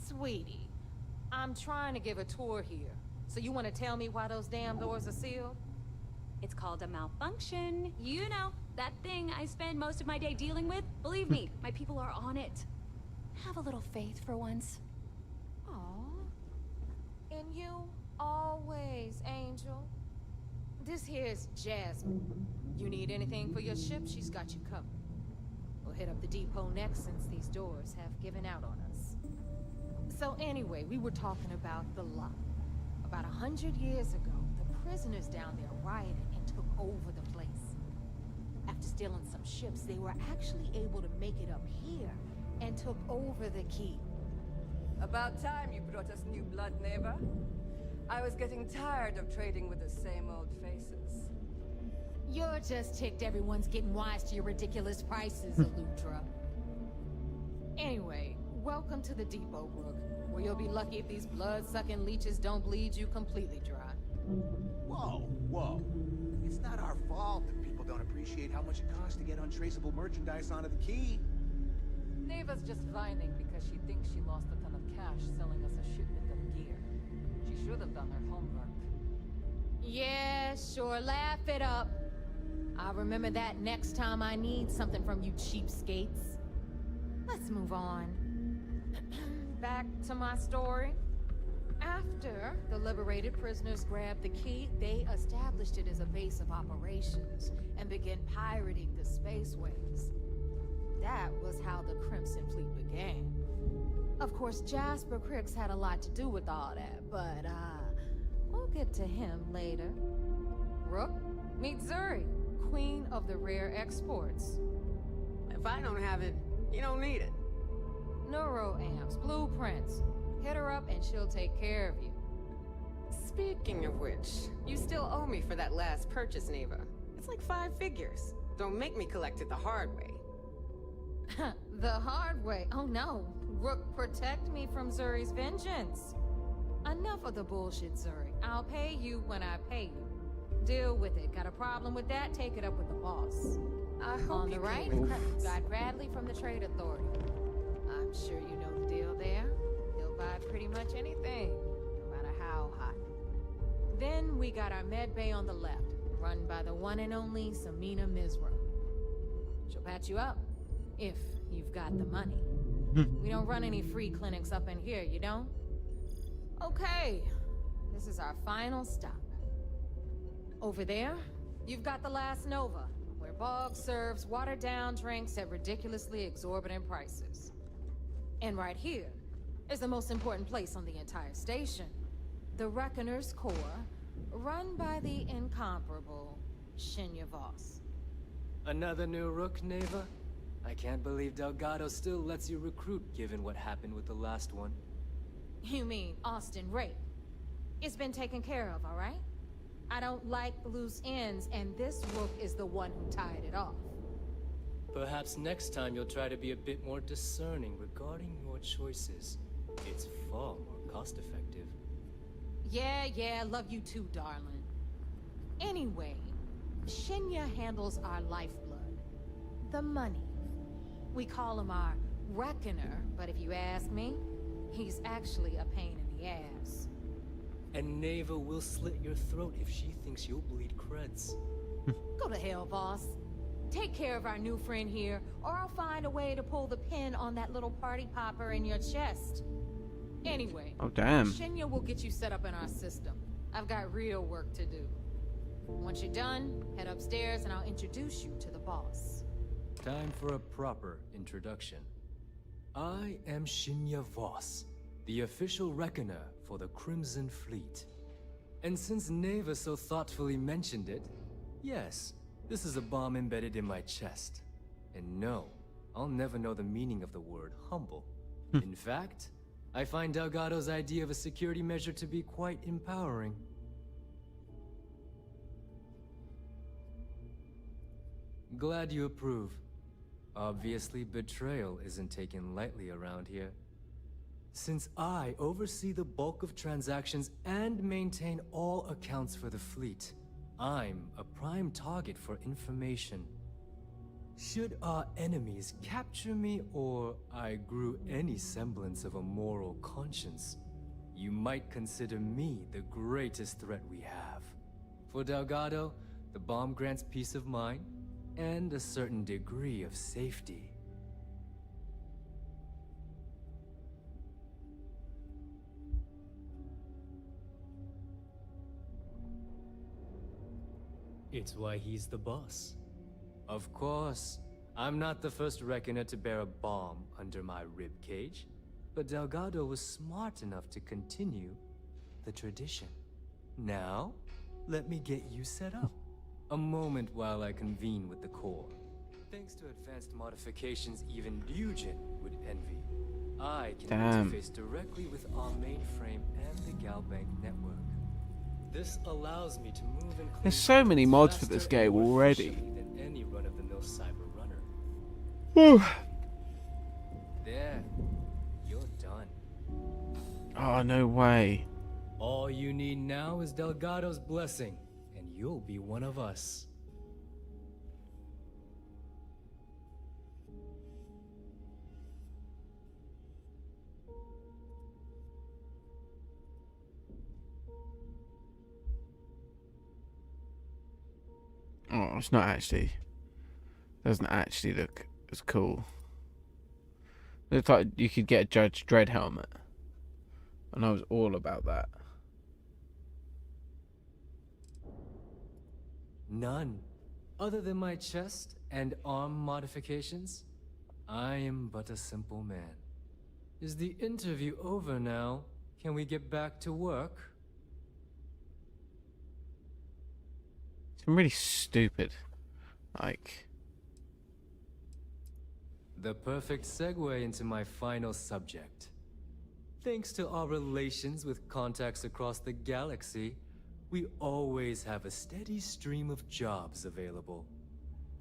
sweetie, I'm trying to give a tour here. So you want to tell me why those damn doors are sealed? It's called a malfunction. You know, that thing I spend most of my day dealing with. Believe me, my people are on it. Have a little faith for once. Aw. And you always, Angel. This here's Jasmine. You need anything for your ship, she's got you covered. We'll hit up the depot next since these doors have given out on us. So anyway, we were talking about the Lock. About 100 years ago, the prisoners down there rioted and took over the place. After stealing some ships, they were actually able to make it up here and took over the Key. About time you brought us new blood, neighbor. I was getting tired of trading with the same old faces. You're just ticked everyone's getting wise to your ridiculous prices, Eludra. Anyway, welcome to the depot, Rook, where you'll be lucky if these blood-sucking leeches don't bleed you completely dry. Whoa, whoa. It's not our fault that people don't appreciate how much it costs to get untraceable merchandise onto the Key. Neva's just whining because she thinks she lost a ton of cash selling us a shipment of gear. She should have done her homework. Yeah, sure, laugh it up. I'll remember that next time I need something from you cheapskates. Let's move on. Back to my story. After the liberated prisoners grabbed the Key, they established it as a base of operations and began pirating the spaceways. That was how the Crimson Fleet began. Of course, Jasper Cricks had a lot to do with all that, but we'll get to him later. Rook, meet Zuri, queen of the rare exports. If I don't have it, you don't need it. Neuroamps, blueprints. Hit her up and she'll take care of you. Speaking of which, you still owe me for that last purchase, Neva. It's like 5 figures. Don't make me collect it the hard way. The hard way? Oh no. Rook, protect me from Zuri's vengeance. Enough of the bullshit, Zuri. I'll pay you when I pay you. Deal with it. Got a problem with that? Take it up with the boss. I hope On you the right, came with credits. got Bradley from the Trade Authority. I'm sure you know the deal there. He'll buy pretty much anything, no matter how hot. Then we got our med bay on the left, run by the one and only Samina Mizra. She'll patch you up, if you've got the money. We don't run any free clinics up in here, you don't? Okay, this is our final stop. Over there, you've got the last Nova, where Bog serves watered-down drinks at ridiculously exorbitant prices. And right here is the most important place on the entire station. The Reckoner's Core, run by the incomparable Shinya Voss. Another new Rook, Neva? I can't believe Delgado still lets you recruit given what happened with the last one. You mean Austin Rape? It's been taken care of, all right? I don't like loose ends, and this Rook is the one who tied it off. Perhaps next time you'll try to be a bit more discerning regarding your choices. It's far more cost-effective. Yeah, love you too, darling. Anyway, Shinya handles our lifeblood. The money. We call him our Reckoner, but if you ask me, he's actually a pain in the ass. And Neva will slit your throat if she thinks you'll bleed creds. Go to hell, boss. Take care of our new friend here, or I'll find a way to pull the pin on that little party popper in your chest. Anyway, Oh, damn. Shinya will get you set up in our system. I've got real work to do. Once you're done, head upstairs and I'll introduce you to the boss. Time for a proper introduction. I am Shinya Voss, the official reckoner for the Crimson Fleet. And since Neva so thoughtfully mentioned it, yes, this is a bomb embedded in my chest. And no, I'll never know the meaning of the word humble. In fact, I find Delgado's idea of a security measure to be quite empowering. Glad you approve. Obviously, betrayal isn't taken lightly around here. Since I oversee the bulk of transactions and maintain all accounts for the fleet, I'm a prime target for information. Should our enemies capture me or I grew any semblance of a moral conscience, you might consider me the greatest threat we have. For Delgado, the bomb grants peace of mind and a certain degree of safety. It's why he's the boss. Of course, I'm not the first reckoner to bear a bomb under my ribcage, but Delgado was smart enough to continue the tradition. Now, let me get you set up. A moment while I convene with the core. Thanks to advanced modifications even Nugent would envy, I can interface directly with our mainframe and the Galbank network. This allows me to move and There's so many mods for this game already. than any run-of-the-mill cyber runner. Whew. There, you're done. Oh, no way. All you need now is Delgado's blessing, and you'll be one of us. Oh, it's not actually. Doesn't actually look as cool. Looks like you could get a Judge Dredd helmet. And I was all about that. None. Other than my chest and arm modifications, I am but a simple man. Is the interview over now? Can we get back to work? It's really stupid. Like... The perfect segue into my final subject. Thanks to our relations with contacts across the galaxy, we always have a steady stream of jobs available.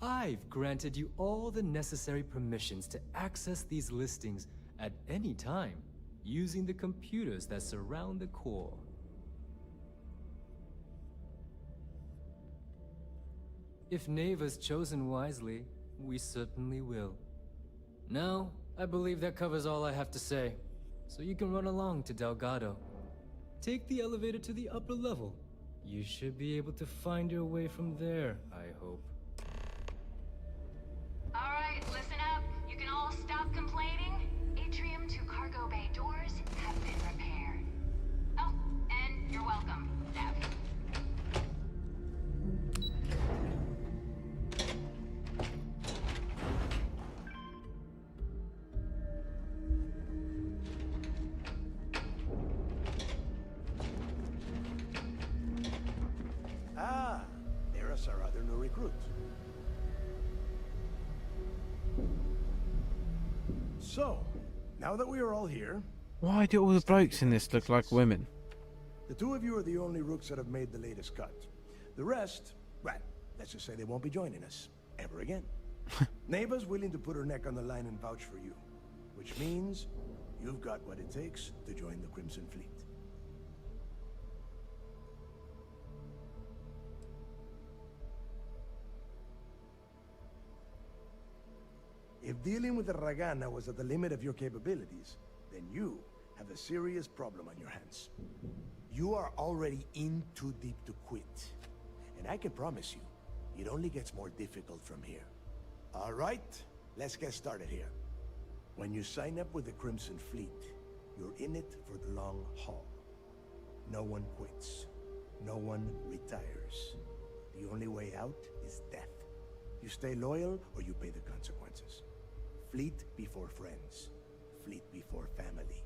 I've granted you all the necessary permissions to access these listings at any time, using the computers that surround the core. If Neva's chosen wisely, we certainly will. Now, I believe that covers all I have to say, so you can run along to Delgado. Take the elevator to the upper level. You should be able to find your way from there, I hope. Alright, listen up. You can all stop complaining. Atrium to cargo bay doors have been repaired. Oh, and you're welcome, Dev. Ah, there's our other new recruit. So, now that we are all here, Why do all the blokes in this look like women? the two of you are the only rooks that have made the latest cut. The rest, well, let's just say they won't be joining us ever again. Neva's willing to put her neck on the line and vouch for you, which means you've got what it takes to join the Crimson Fleet. If dealing with the Ragana was at the limit of your capabilities, then you have a serious problem on your hands. You are already in too deep to quit. And I can promise you, it only gets more difficult from here. All right, let's get started here. When you sign up with the Crimson Fleet, you're in it for the long haul. No one quits. No one retires. The only way out is death. You stay loyal or you pay the consequences. Fleet before friends. Fleet before family.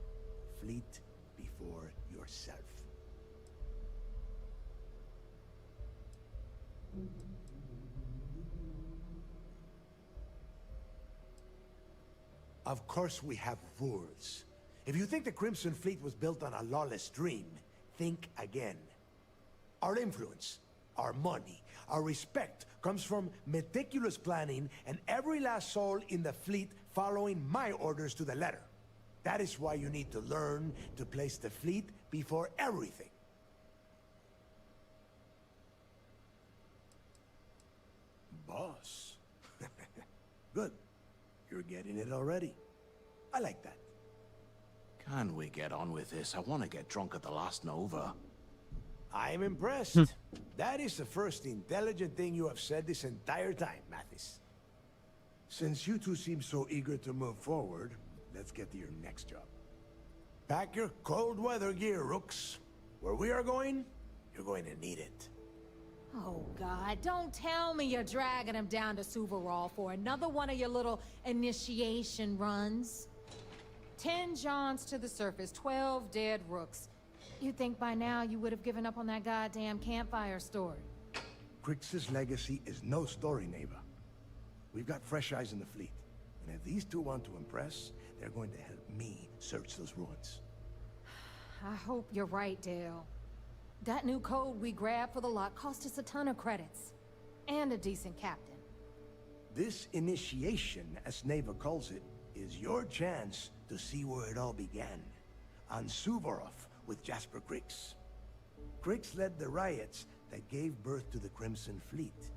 Fleet before yourself. Of course we have rules. If you think the Crimson Fleet was built on a lawless dream, think again. Our influence, our money, our respect comes from meticulous planning and every last soul in the fleet following my orders to the letter. That is why you need to learn to place the fleet before everything. Boss. Good. You're getting it already. I like that. Can we get on with this? I want to get drunk at the last Nova. I'm impressed. That is the first intelligent thing you have said this entire time, Mathis. Since you two seem so eager to move forward, let's get to your next job. Pack your cold weather gear, Rooks. Where we are going, you're going to need it. Oh, God, don't tell me you're dragging him down to Suvarol for another one of your little initiation runs. 10 Johns to the surface, 12 dead Rooks. You'd think by now you would have given up on that goddamn campfire story. Crix's legacy is no story, Neva. We've got fresh eyes in the fleet. And if these two want to impress, they're going to help me search those ruins. I hope you're right, Dale. That new code we grabbed for the lot cost us a ton of credits. And a decent captain. This initiation, as Neva calls it, is your chance to see where it all began. On Suvorov with Jasper Crix. Crix led the riots that gave birth to the Crimson Fleet.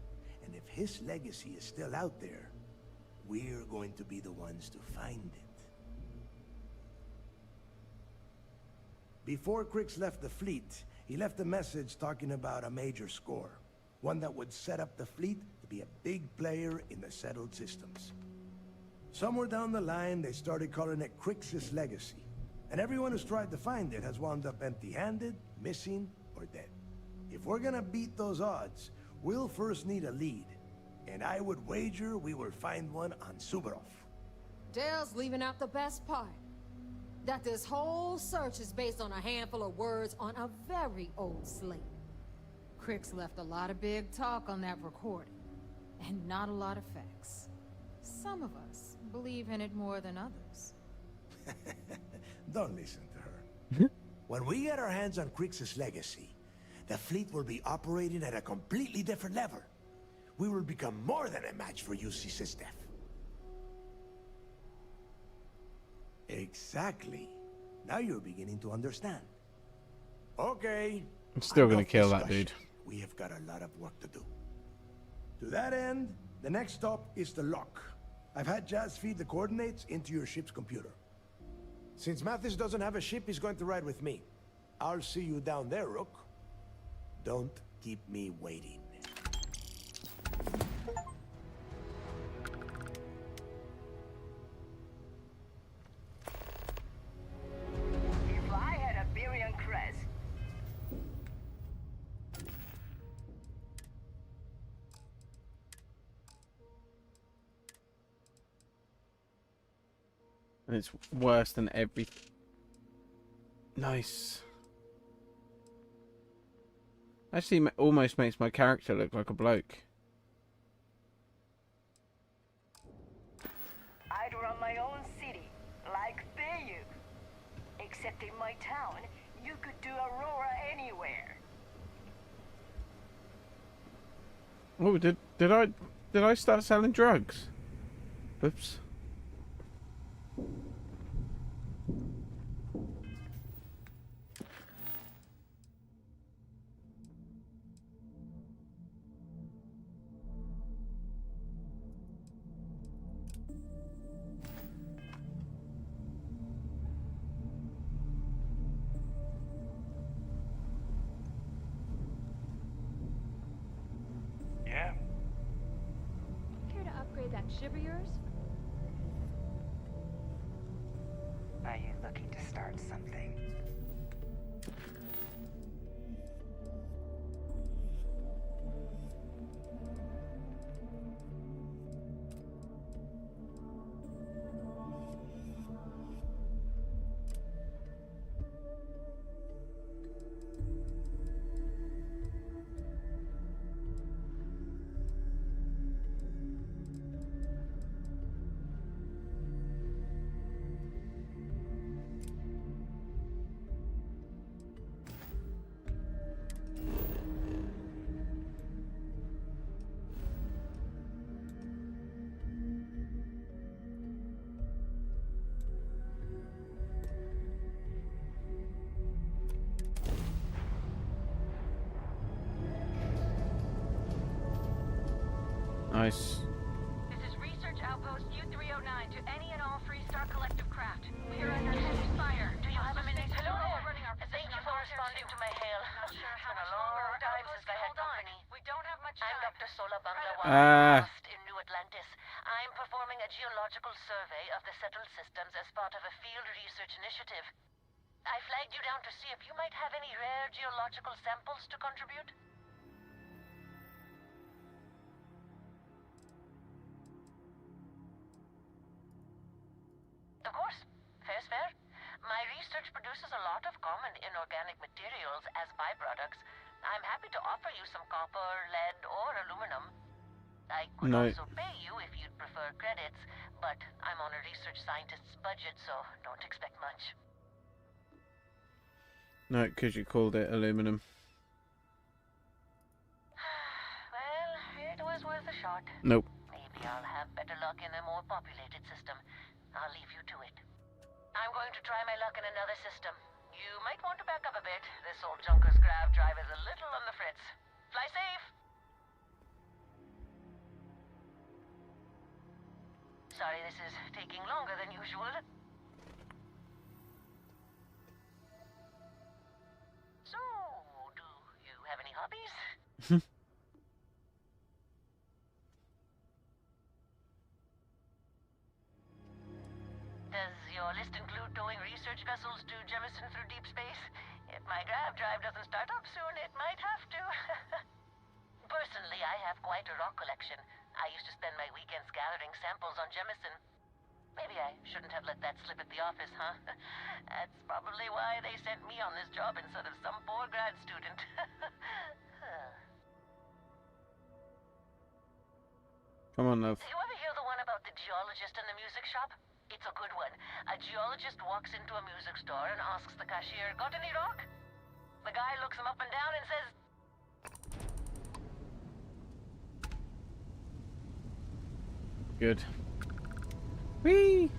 And if his legacy is still out there, we're going to be the ones to find it. Before Crix left the fleet, he left a message talking about a major score. One that would set up the fleet to be a big player in the settled systems. Somewhere down the line, they started calling it Crix's legacy. And everyone who's tried to find it has wound up empty-handed, missing, or dead. If we're gonna beat those odds, we'll first need a lead. And I would wager we will find one on Suvorov. Dale's leaving out the best part. That this whole search is based on a handful of words on a very old slate. Crix left a lot of big talk on that recording. and not a lot of facts. Some of us believe in it more than others. Don't listen to her. When we get our hands on Crix's legacy, the fleet will be operating at a completely different level. We will become more than a match for UC System. Exactly. Now you're beginning to understand. Okay. I'm still gonna enough kill that discussion. dude. We have got a lot of work to do. To that end, the next stop is the lock. I've had Jazz feed the coordinates into your ship's computer. Since Mathis doesn't have a ship, he's going to ride with me. I'll see you down there, Rook. Don't keep me waiting. If I had a Birion crest, And it's worse than every... Nice. Actually, almost makes my character look like a bloke. I'd run my own city, like they you. Except in my town, you could do Aurora anywhere. Oh, did I start selling drugs? Oops. Yeah. Care to upgrade that ship of yours? Are you looking to start something? Nice. This is Research Outpost U-309 to any and all Freestar Collective craft. We are under heavy fire. Do you have a minute? Hello there. Thank you for responding to my hail. Not sure how much longer our time since I had company. We don't have much time. I'm Dr. Sola Banglawa, in New Atlantis. I'm performing a geological survey of the settled systems as part of a field research initiative. I flagged you down to see if you might have any rare geological samples to contribute. Of course. Fair's fair. My research produces a lot of common inorganic materials as byproducts. I'm happy to offer you some copper, lead, or aluminum. I could also pay you if you'd prefer credits, but I'm on a research scientist's budget, so don't expect much. No, because you called it aluminum. Well, it was worth a shot. Nope. Maybe I'll have better luck in a more populated system. I'll leave you to it. I'm going to try my luck in another system. You might want to back up a bit. This old junker's grav drive is a little on the fritz. Fly safe! Sorry this is taking longer than usual. So, do you have any hobbies? Does your list include towing research vessels to Jemison through deep space? If my grav drive doesn't start up soon, it might have to. Personally, I have quite a rock collection. I used to spend my weekends gathering samples on Jemison. Maybe I shouldn't have let that slip at the office, huh? That's probably why they sent me on this job instead of some poor grad student. Come on, love. You ever hear the one about the geologist in the music shop? It's a good one. A geologist walks into a music store and asks the cashier, "Got any rock?" The guy looks him up and down and says, Good. Whee!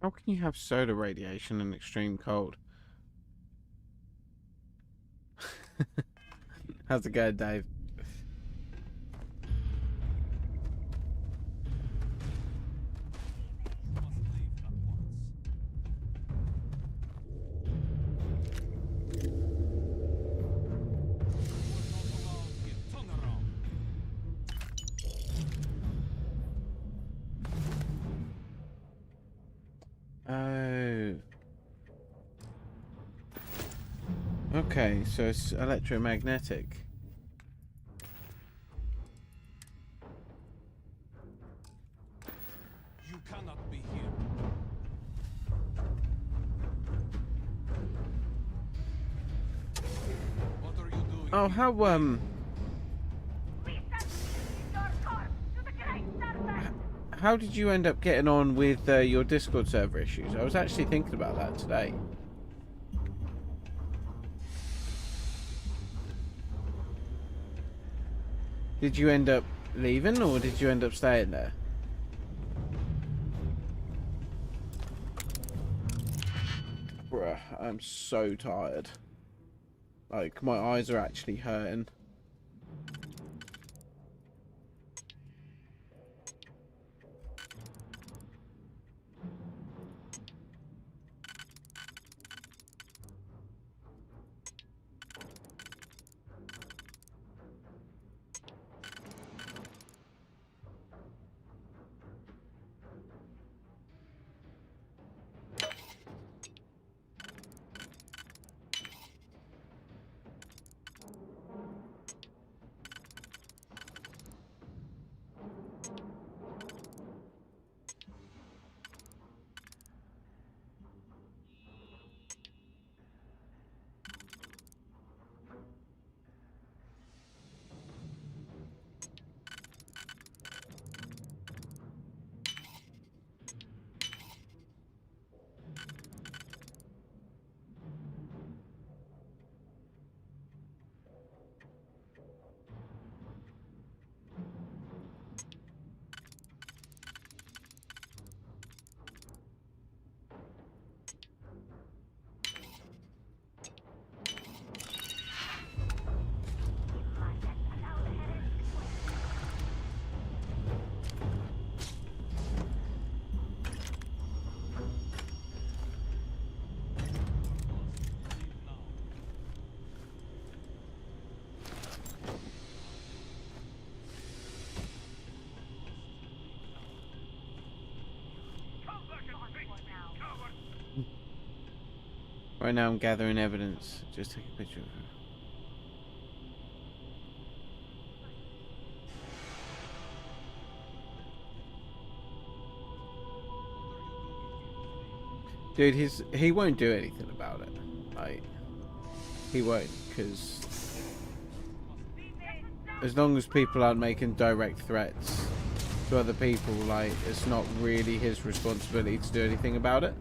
How can you have solar radiation and extreme cold? How's it going, Dave? Oh. Okay, so it's electromagnetic. You cannot be here. What are you doing? Oh, how did you end up getting on with your Discord server issues? I was actually thinking about that today. Did you end up leaving, or did you end up staying there? Bruh, I'm so tired. Like, my eyes are actually hurting. Right now I'm gathering evidence. Just take a picture of her. Dude, he won't do anything about it. Like, he won't, because as long as people aren't making direct threats to other people, like, it's not really his responsibility to do anything about it.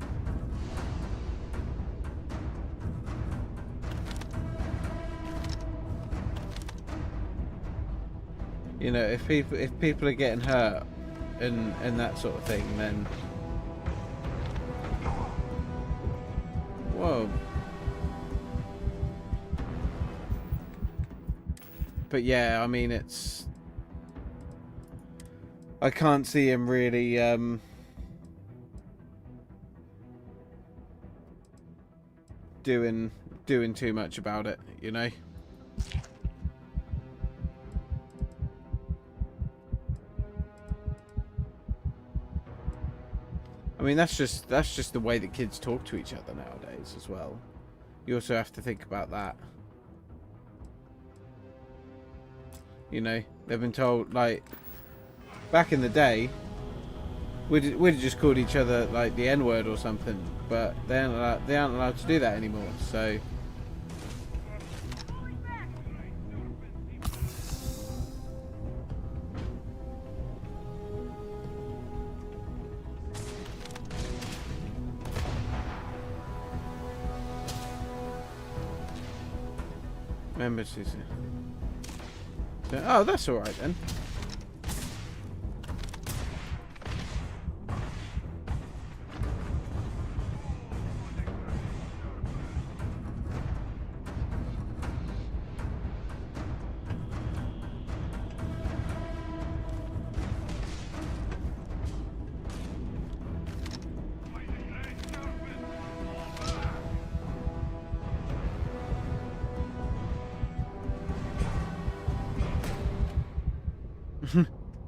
You know, if people are getting hurt and that sort of thing, then whoa. But yeah, I mean, I can't see him really doing too much about it, you know. I mean, that's just the way that kids talk to each other nowadays as well. You also have to think about that. You know, they've been told, like, back in the day, we'd have just called each other like the N-word or something, but they aren't allowed to do that anymore. So. Members, oh, that's all right then.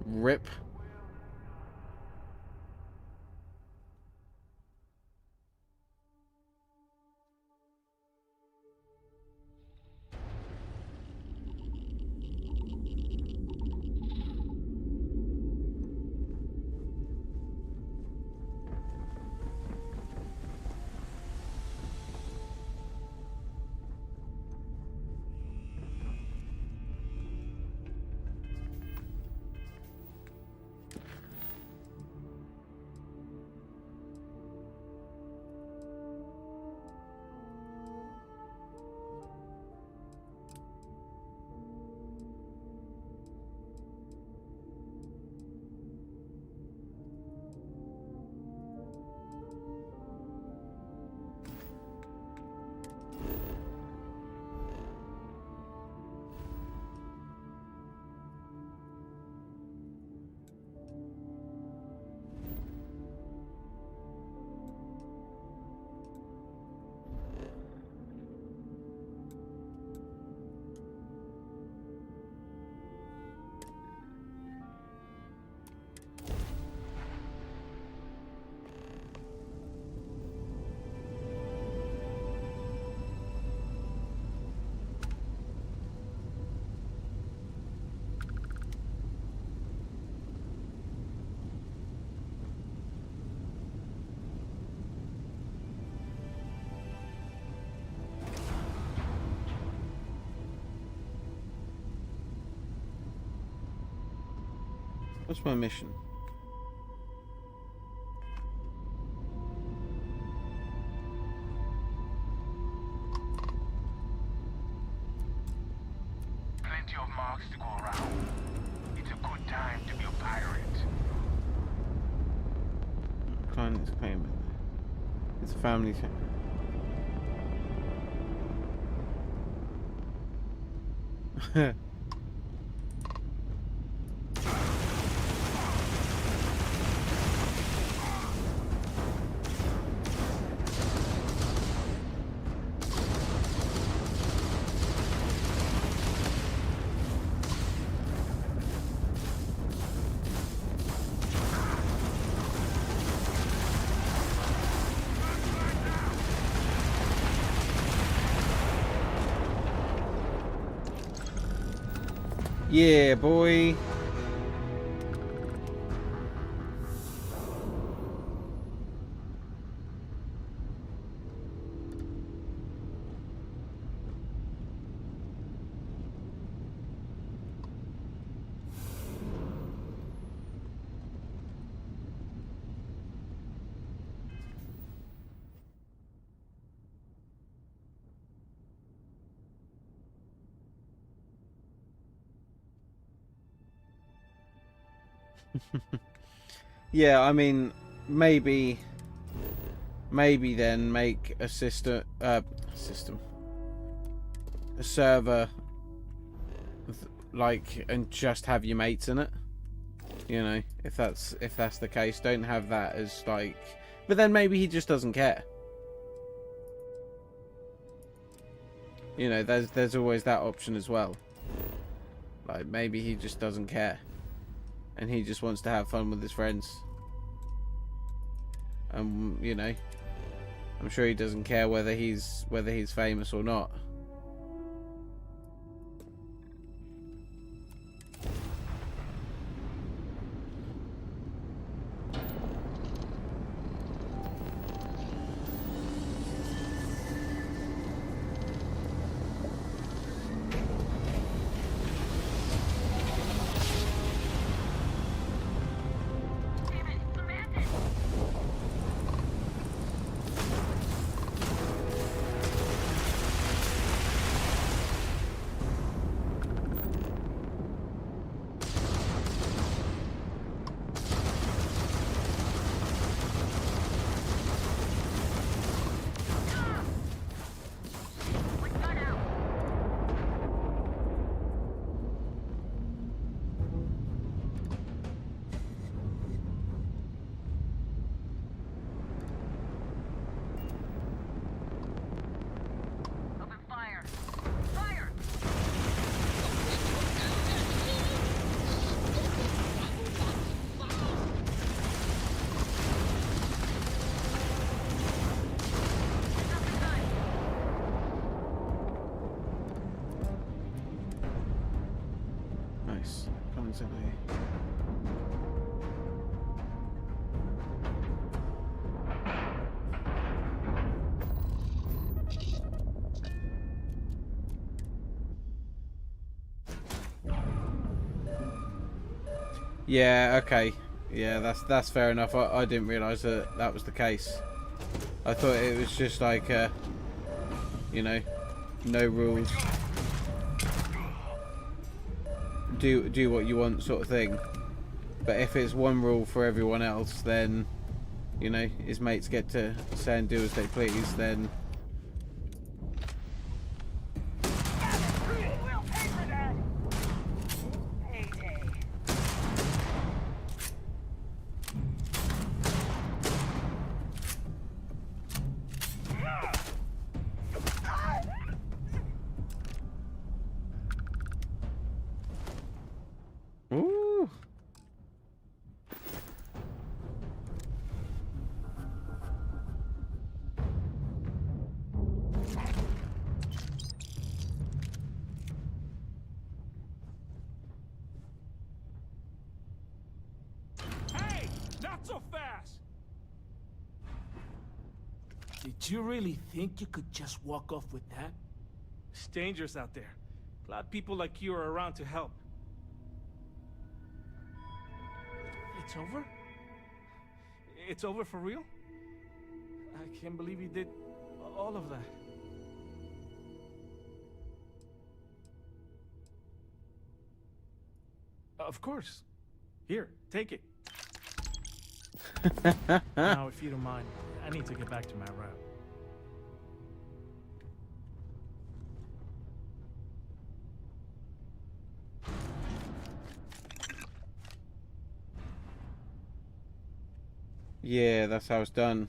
Rip. What's my mission? Plenty of marks to go around. It's a good time to be a pirate. Client's payment. It's a family thing. Yeah, boy. Yeah, I mean, maybe then make a system, a server, like, and just have your mates in it. You know, if that's the case, don't have that as like. But then maybe he just doesn't care. You know, there's always that option as well. Like maybe he just doesn't care. And he just wants to have fun with his friends. You know, I'm sure he doesn't care whether he's famous or not. exactly. Yeah, okay. Yeah, that's fair enough. I didn't realise that that was the case. I thought it was just like, you know, no rules. Do what you want sort of thing. But if it's one rule for everyone else, then, you know, his mates get to say and do as they please, then... Ooh. Hey! Not so fast! Did you really think you could just walk off with that? It's dangerous out there. Glad people like you are around to help. It's over? It's over for real? I can't believe you did all of that. Of course. Here, take it. Now, if you don't mind, I need to get back to my route. Yeah, that's how it's done.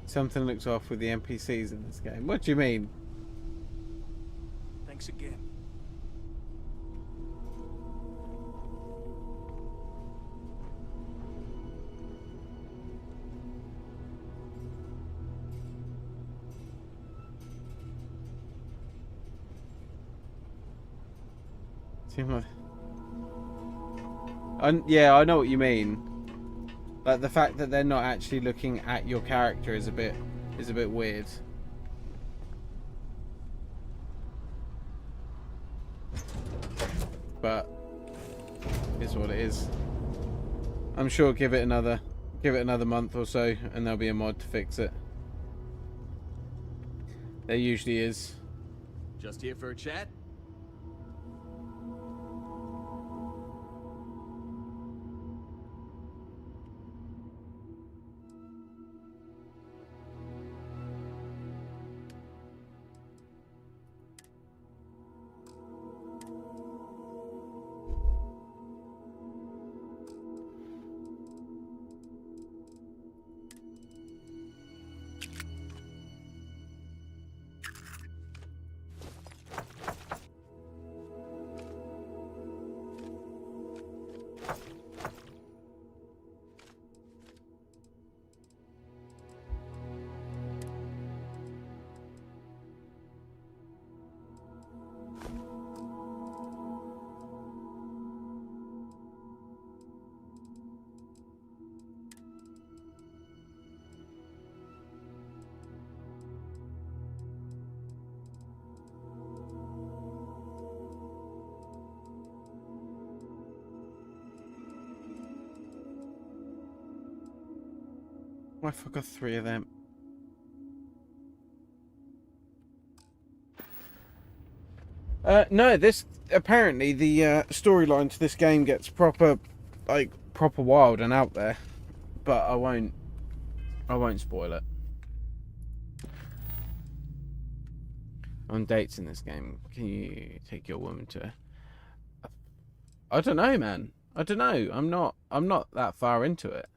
Something looks off with the NPCs in this game. What do you mean? Thanks again. Yeah, I know what you mean. Like the fact that they're not actually looking at your character is a bit weird. But it's what it is. I'm sure give it another month or so and there'll be a mod to fix it. There usually is. Just here for a chat? I forgot 3 of them. No, this apparently the storyline to this game gets proper wild and out there, but I won't spoil it. On dates in this game, can you take your woman to? I don't know, man. I don't know. I'm not that far into it.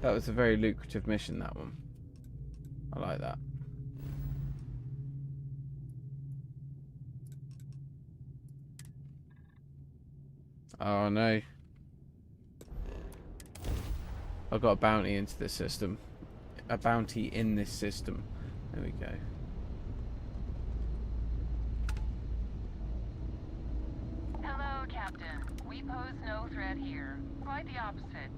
That was a very lucrative mission, that one. I like that. Oh no. I've got a bounty into this system. A bounty in this system. There we go. Hello, Captain. We pose no threat here. Quite the opposite.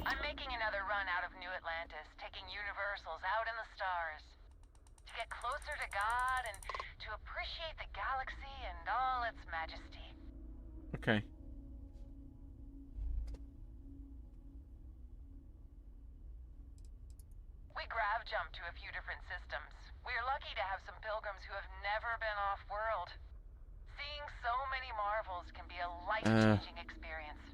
I'm making another run out of New Atlantis, taking Universals out in the stars. To get closer to God and to appreciate the galaxy and all its majesty. Okay. We grav jumped to a few different systems. We're lucky to have some pilgrims who have never been off-world. Seeing so many marvels can be a life-changing experience.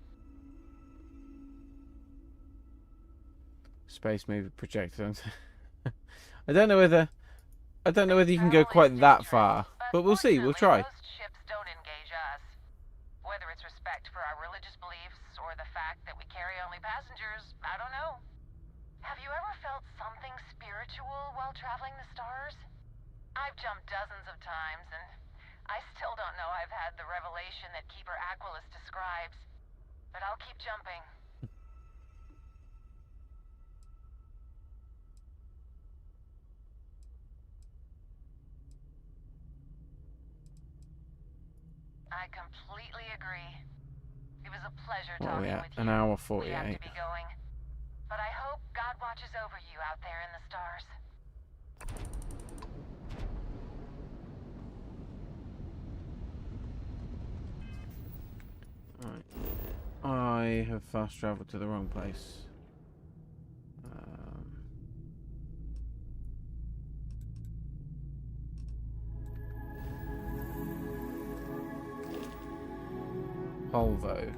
Space movie projector. I don't know whether you can go quite that far, but we'll see. We'll try. Most ships don't engage us. Whether it's respect for our religious beliefs or the fact that we carry only passengers, I don't know. Have you ever felt something spiritual while traveling the stars? I've jumped dozens of times, and I still don't know I've had the revelation that Keeper Aquilus describes. But I'll keep jumping. I completely agree. It was a pleasure talking with you. An hour We have 48. to be going. But I hope God watches over you out there in the stars. Right. I have fast traveled to the wrong place. Volvo.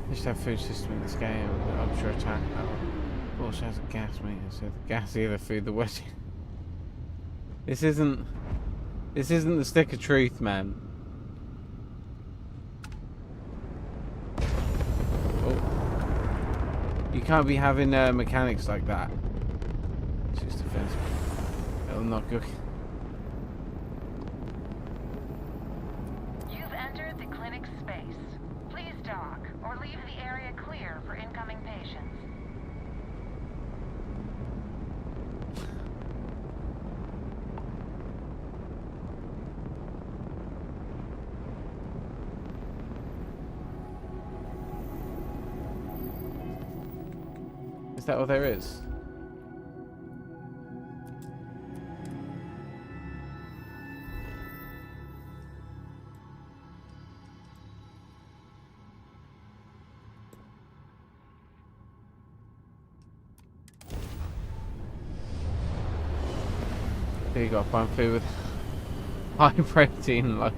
Just have food system in this game. Ultra attack power. Also has a gas meter, so the gas either food the wedge. This isn't the stick of truth, man. Oh. You can't be having mechanics like that. It's just defensive. It'll not go. You've entered the clinic's space. Please dock, or leave the area clear for incoming patients. Is that all there is? So you gotta find food with high protein, like.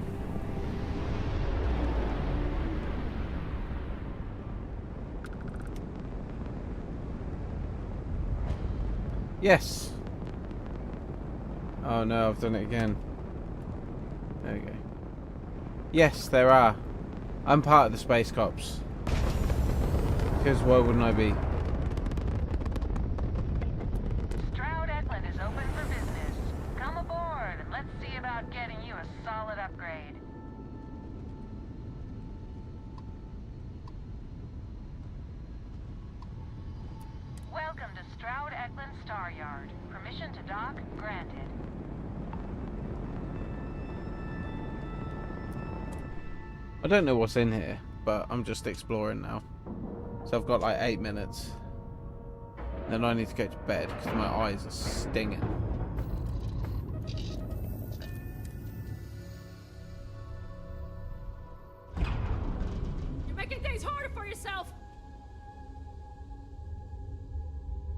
Yes. Oh no, I've done it again. There we go. Yes, there are. I'm part of the Space Cops. Because why wouldn't I be? Stroud Eklund is open for business. Come aboard and let's see about getting you a solid upgrade. Welcome to Stroud Eklund Star Yard. Permission to dock granted. I don't know what's in here, but I'm just exploring now. So I've got like 8 minutes. Then I need to go to bed because my eyes are stinging. You're making things harder for yourself!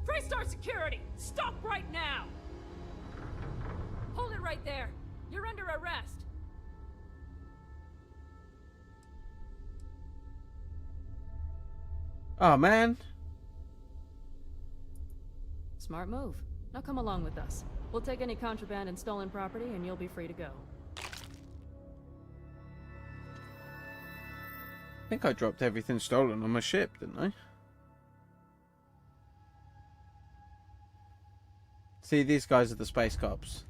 Freestar Security! Stop right now! Hold it right there! You're under arrest! Oh man. Smart move. Now come along with us. We'll take any contraband and stolen property and you'll be free to go. I think I dropped everything stolen on my ship, didn't I? See, these guys are the Space Cops.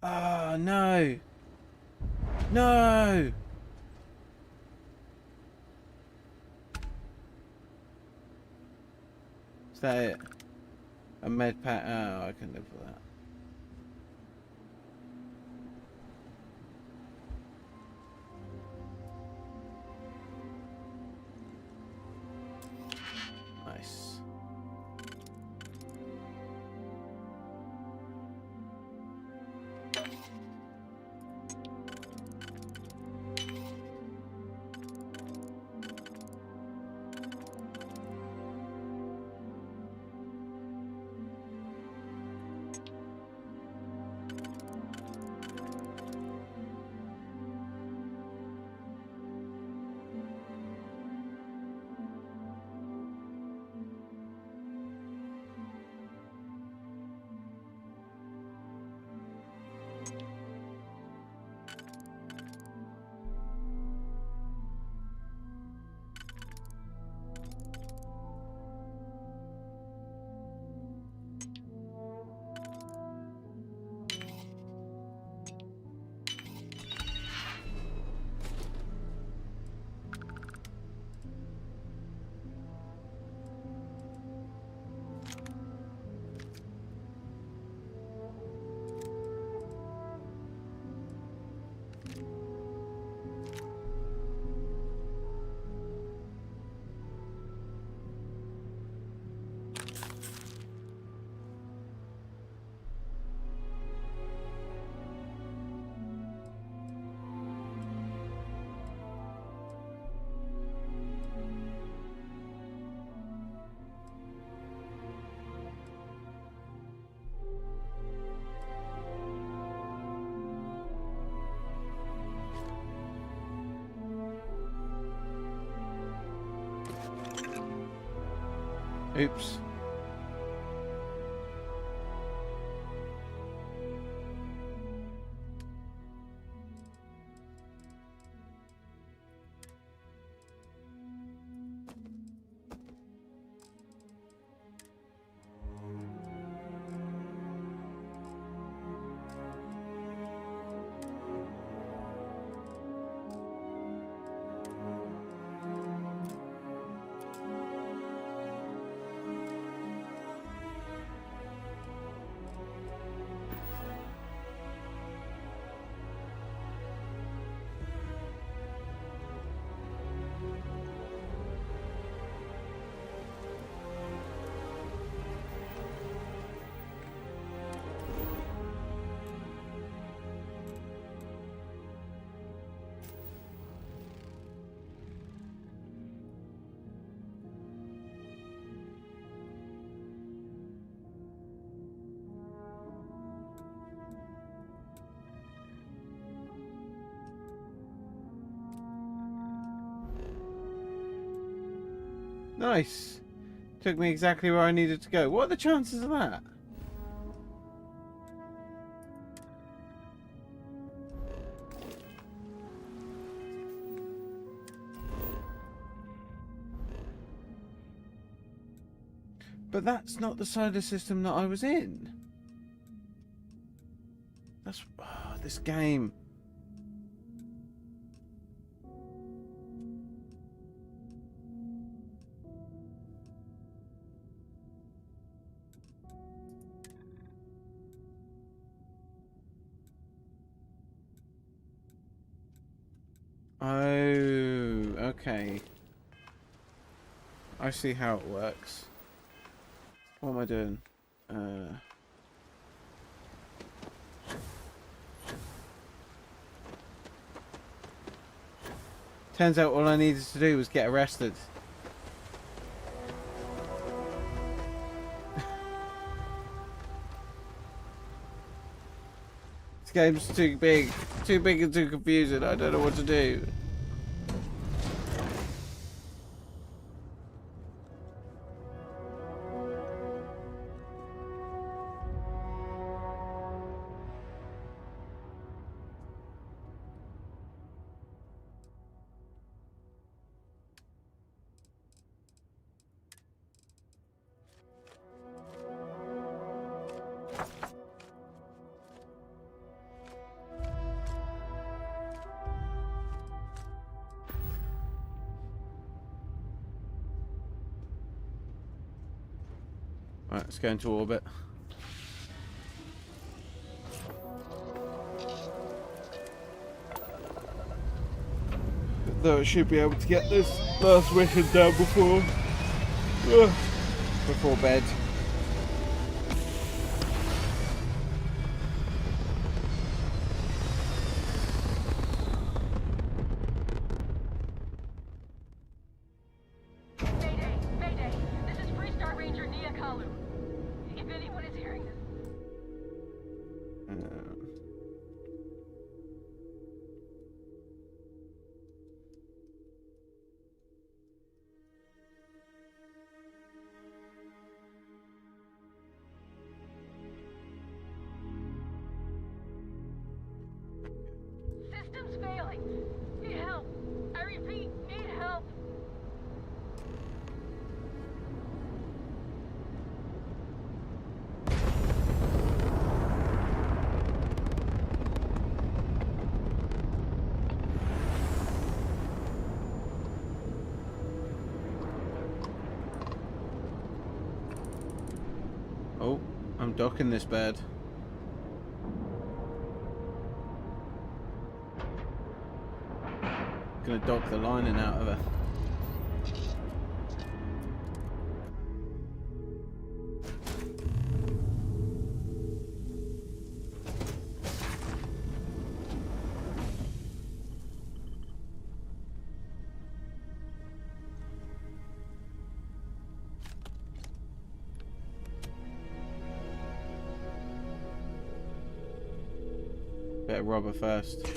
Oh, no. No. Is that it? A med pack? Oh, I can live with that. Nice. Oops. Nice. Took me exactly where I needed to go. What are the chances of that? But that's not the side of the system that I was in. That's this game. Oh, okay. I see how it works. What am I doing? Turns out all I needed to do was get arrested. This game's too big and too confusing. I don't know what to do. Right, let's go into orbit. Though I should be able to get this last mission done before bed. Mayday! This is Freestar Ranger Nia Kalu. If anyone is hearing this... System's failing. Need help. I repeat, need help. Oh, I'm docking this bed. Gonna dock the lining out of her. Better rob her first.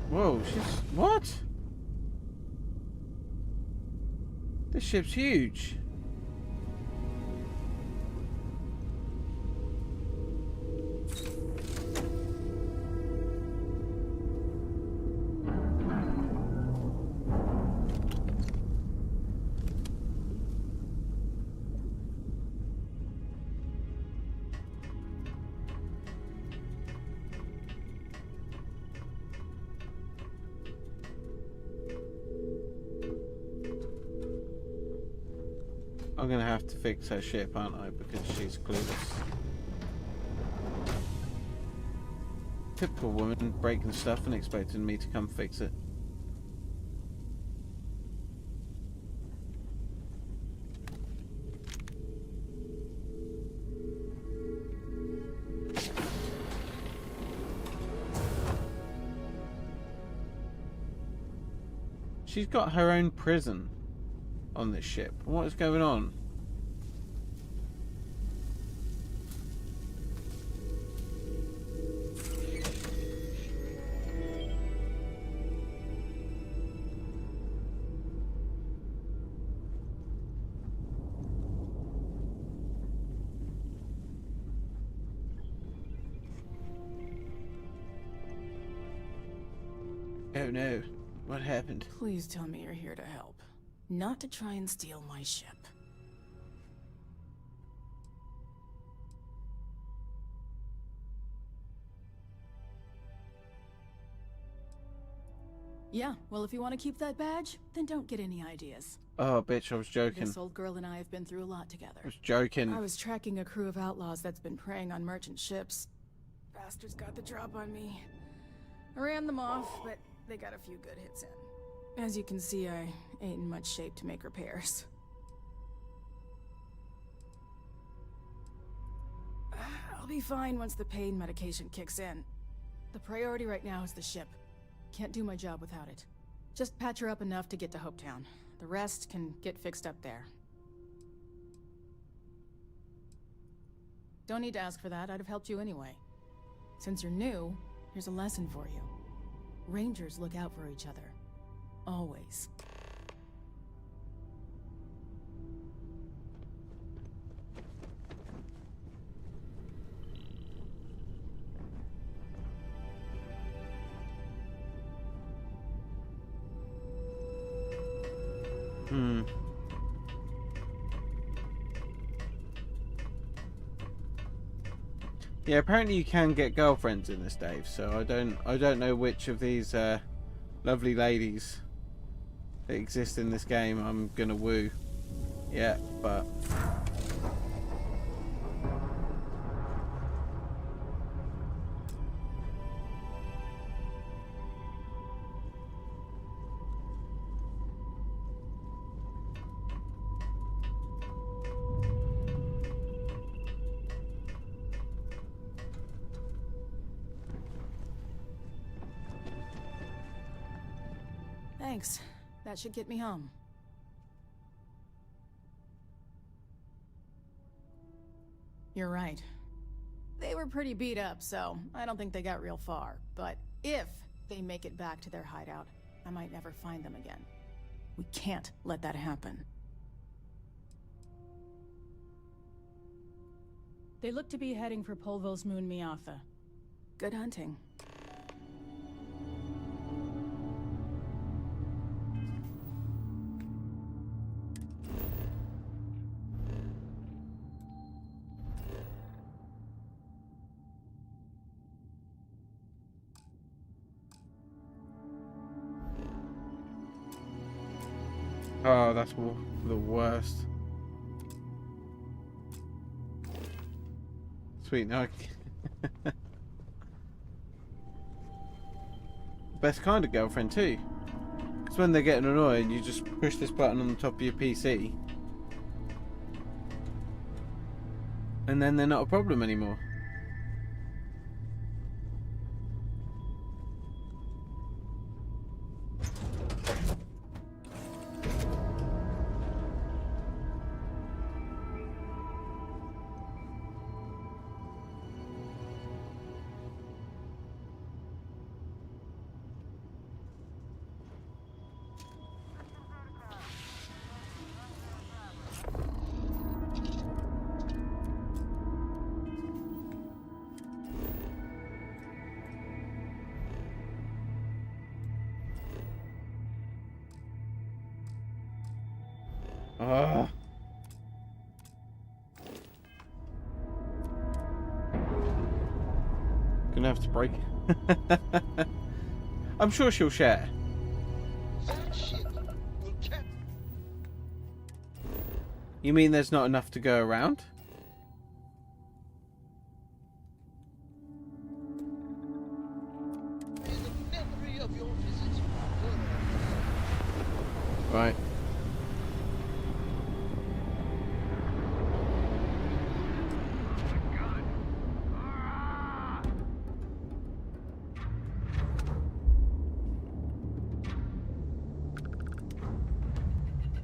Whoa, she's... What? This ship's huge. I'm gonna have to fix her ship, aren't I? Because she's clueless. Typical woman, breaking stuff and expecting me to come fix it. She's got her own prison on this ship. What is going on? Oh no. What happened? Please tell me you're here to help. Not to try and steal my ship. Yeah, well, if you want to keep that badge, then don't get any ideas. Oh, bitch, I was joking. This old girl and I have been through a lot together. I was joking. I was tracking a crew of outlaws that's been preying on merchant ships. Bastards got the drop on me. I ran them off, but they got a few good hits in. As you can see, I ain't in much shape to make repairs. I'll be fine once the pain medication kicks in. The priority right now is the ship. Can't do my job without it. Just patch her up enough to get to Hopetown. The rest can get fixed up there. Don't need to ask for that, I'd have helped you anyway. Since you're new, here's a lesson for you. Rangers look out for each other. Always. Yeah, apparently you can get girlfriends in this, Dave. So I don't know which of these lovely ladies that exist in this game I'm gonna woo. Yeah, but Thanks. That should get me home. You're right. They were pretty beat up, so I don't think they got real far. But if they make it back to their hideout, I might never find them again. We can't let that happen. They look to be heading for Polvo's moon Miatha. Good hunting. oh, that's the worst. Sweet, no. Best kind of girlfriend too. It's when they're getting annoying, you just push this button on the top of your PC, and then they're not a problem anymore. Ah. Gonna have to break. I'm sure she'll share. That ship will catch. You mean there's not enough to go around? May the memory of your visits Right.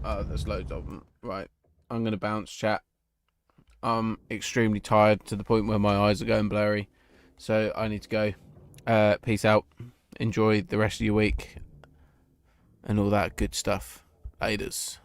Oh, there's loads of them. Right. I'm going to bounce, chat. I'm extremely tired to the point where my eyes are going blurry. So I need to go. Peace out. Enjoy the rest of your week. And all that good stuff. Laters.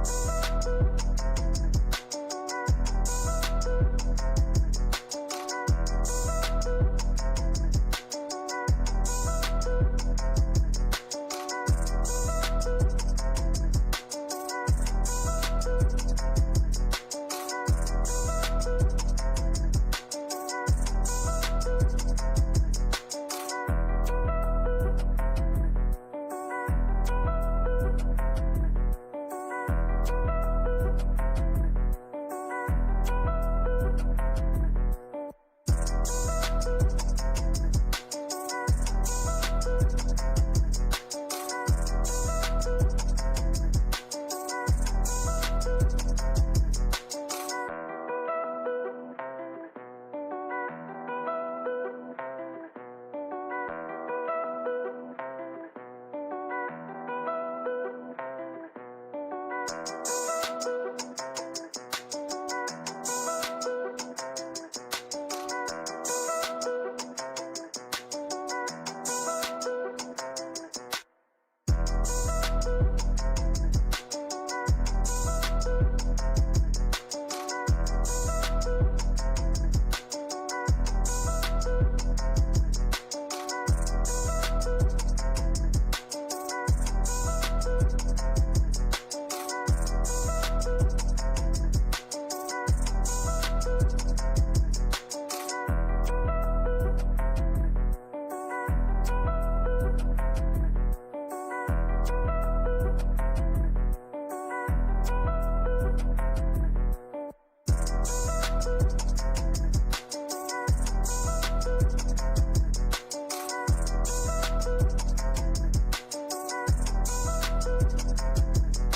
you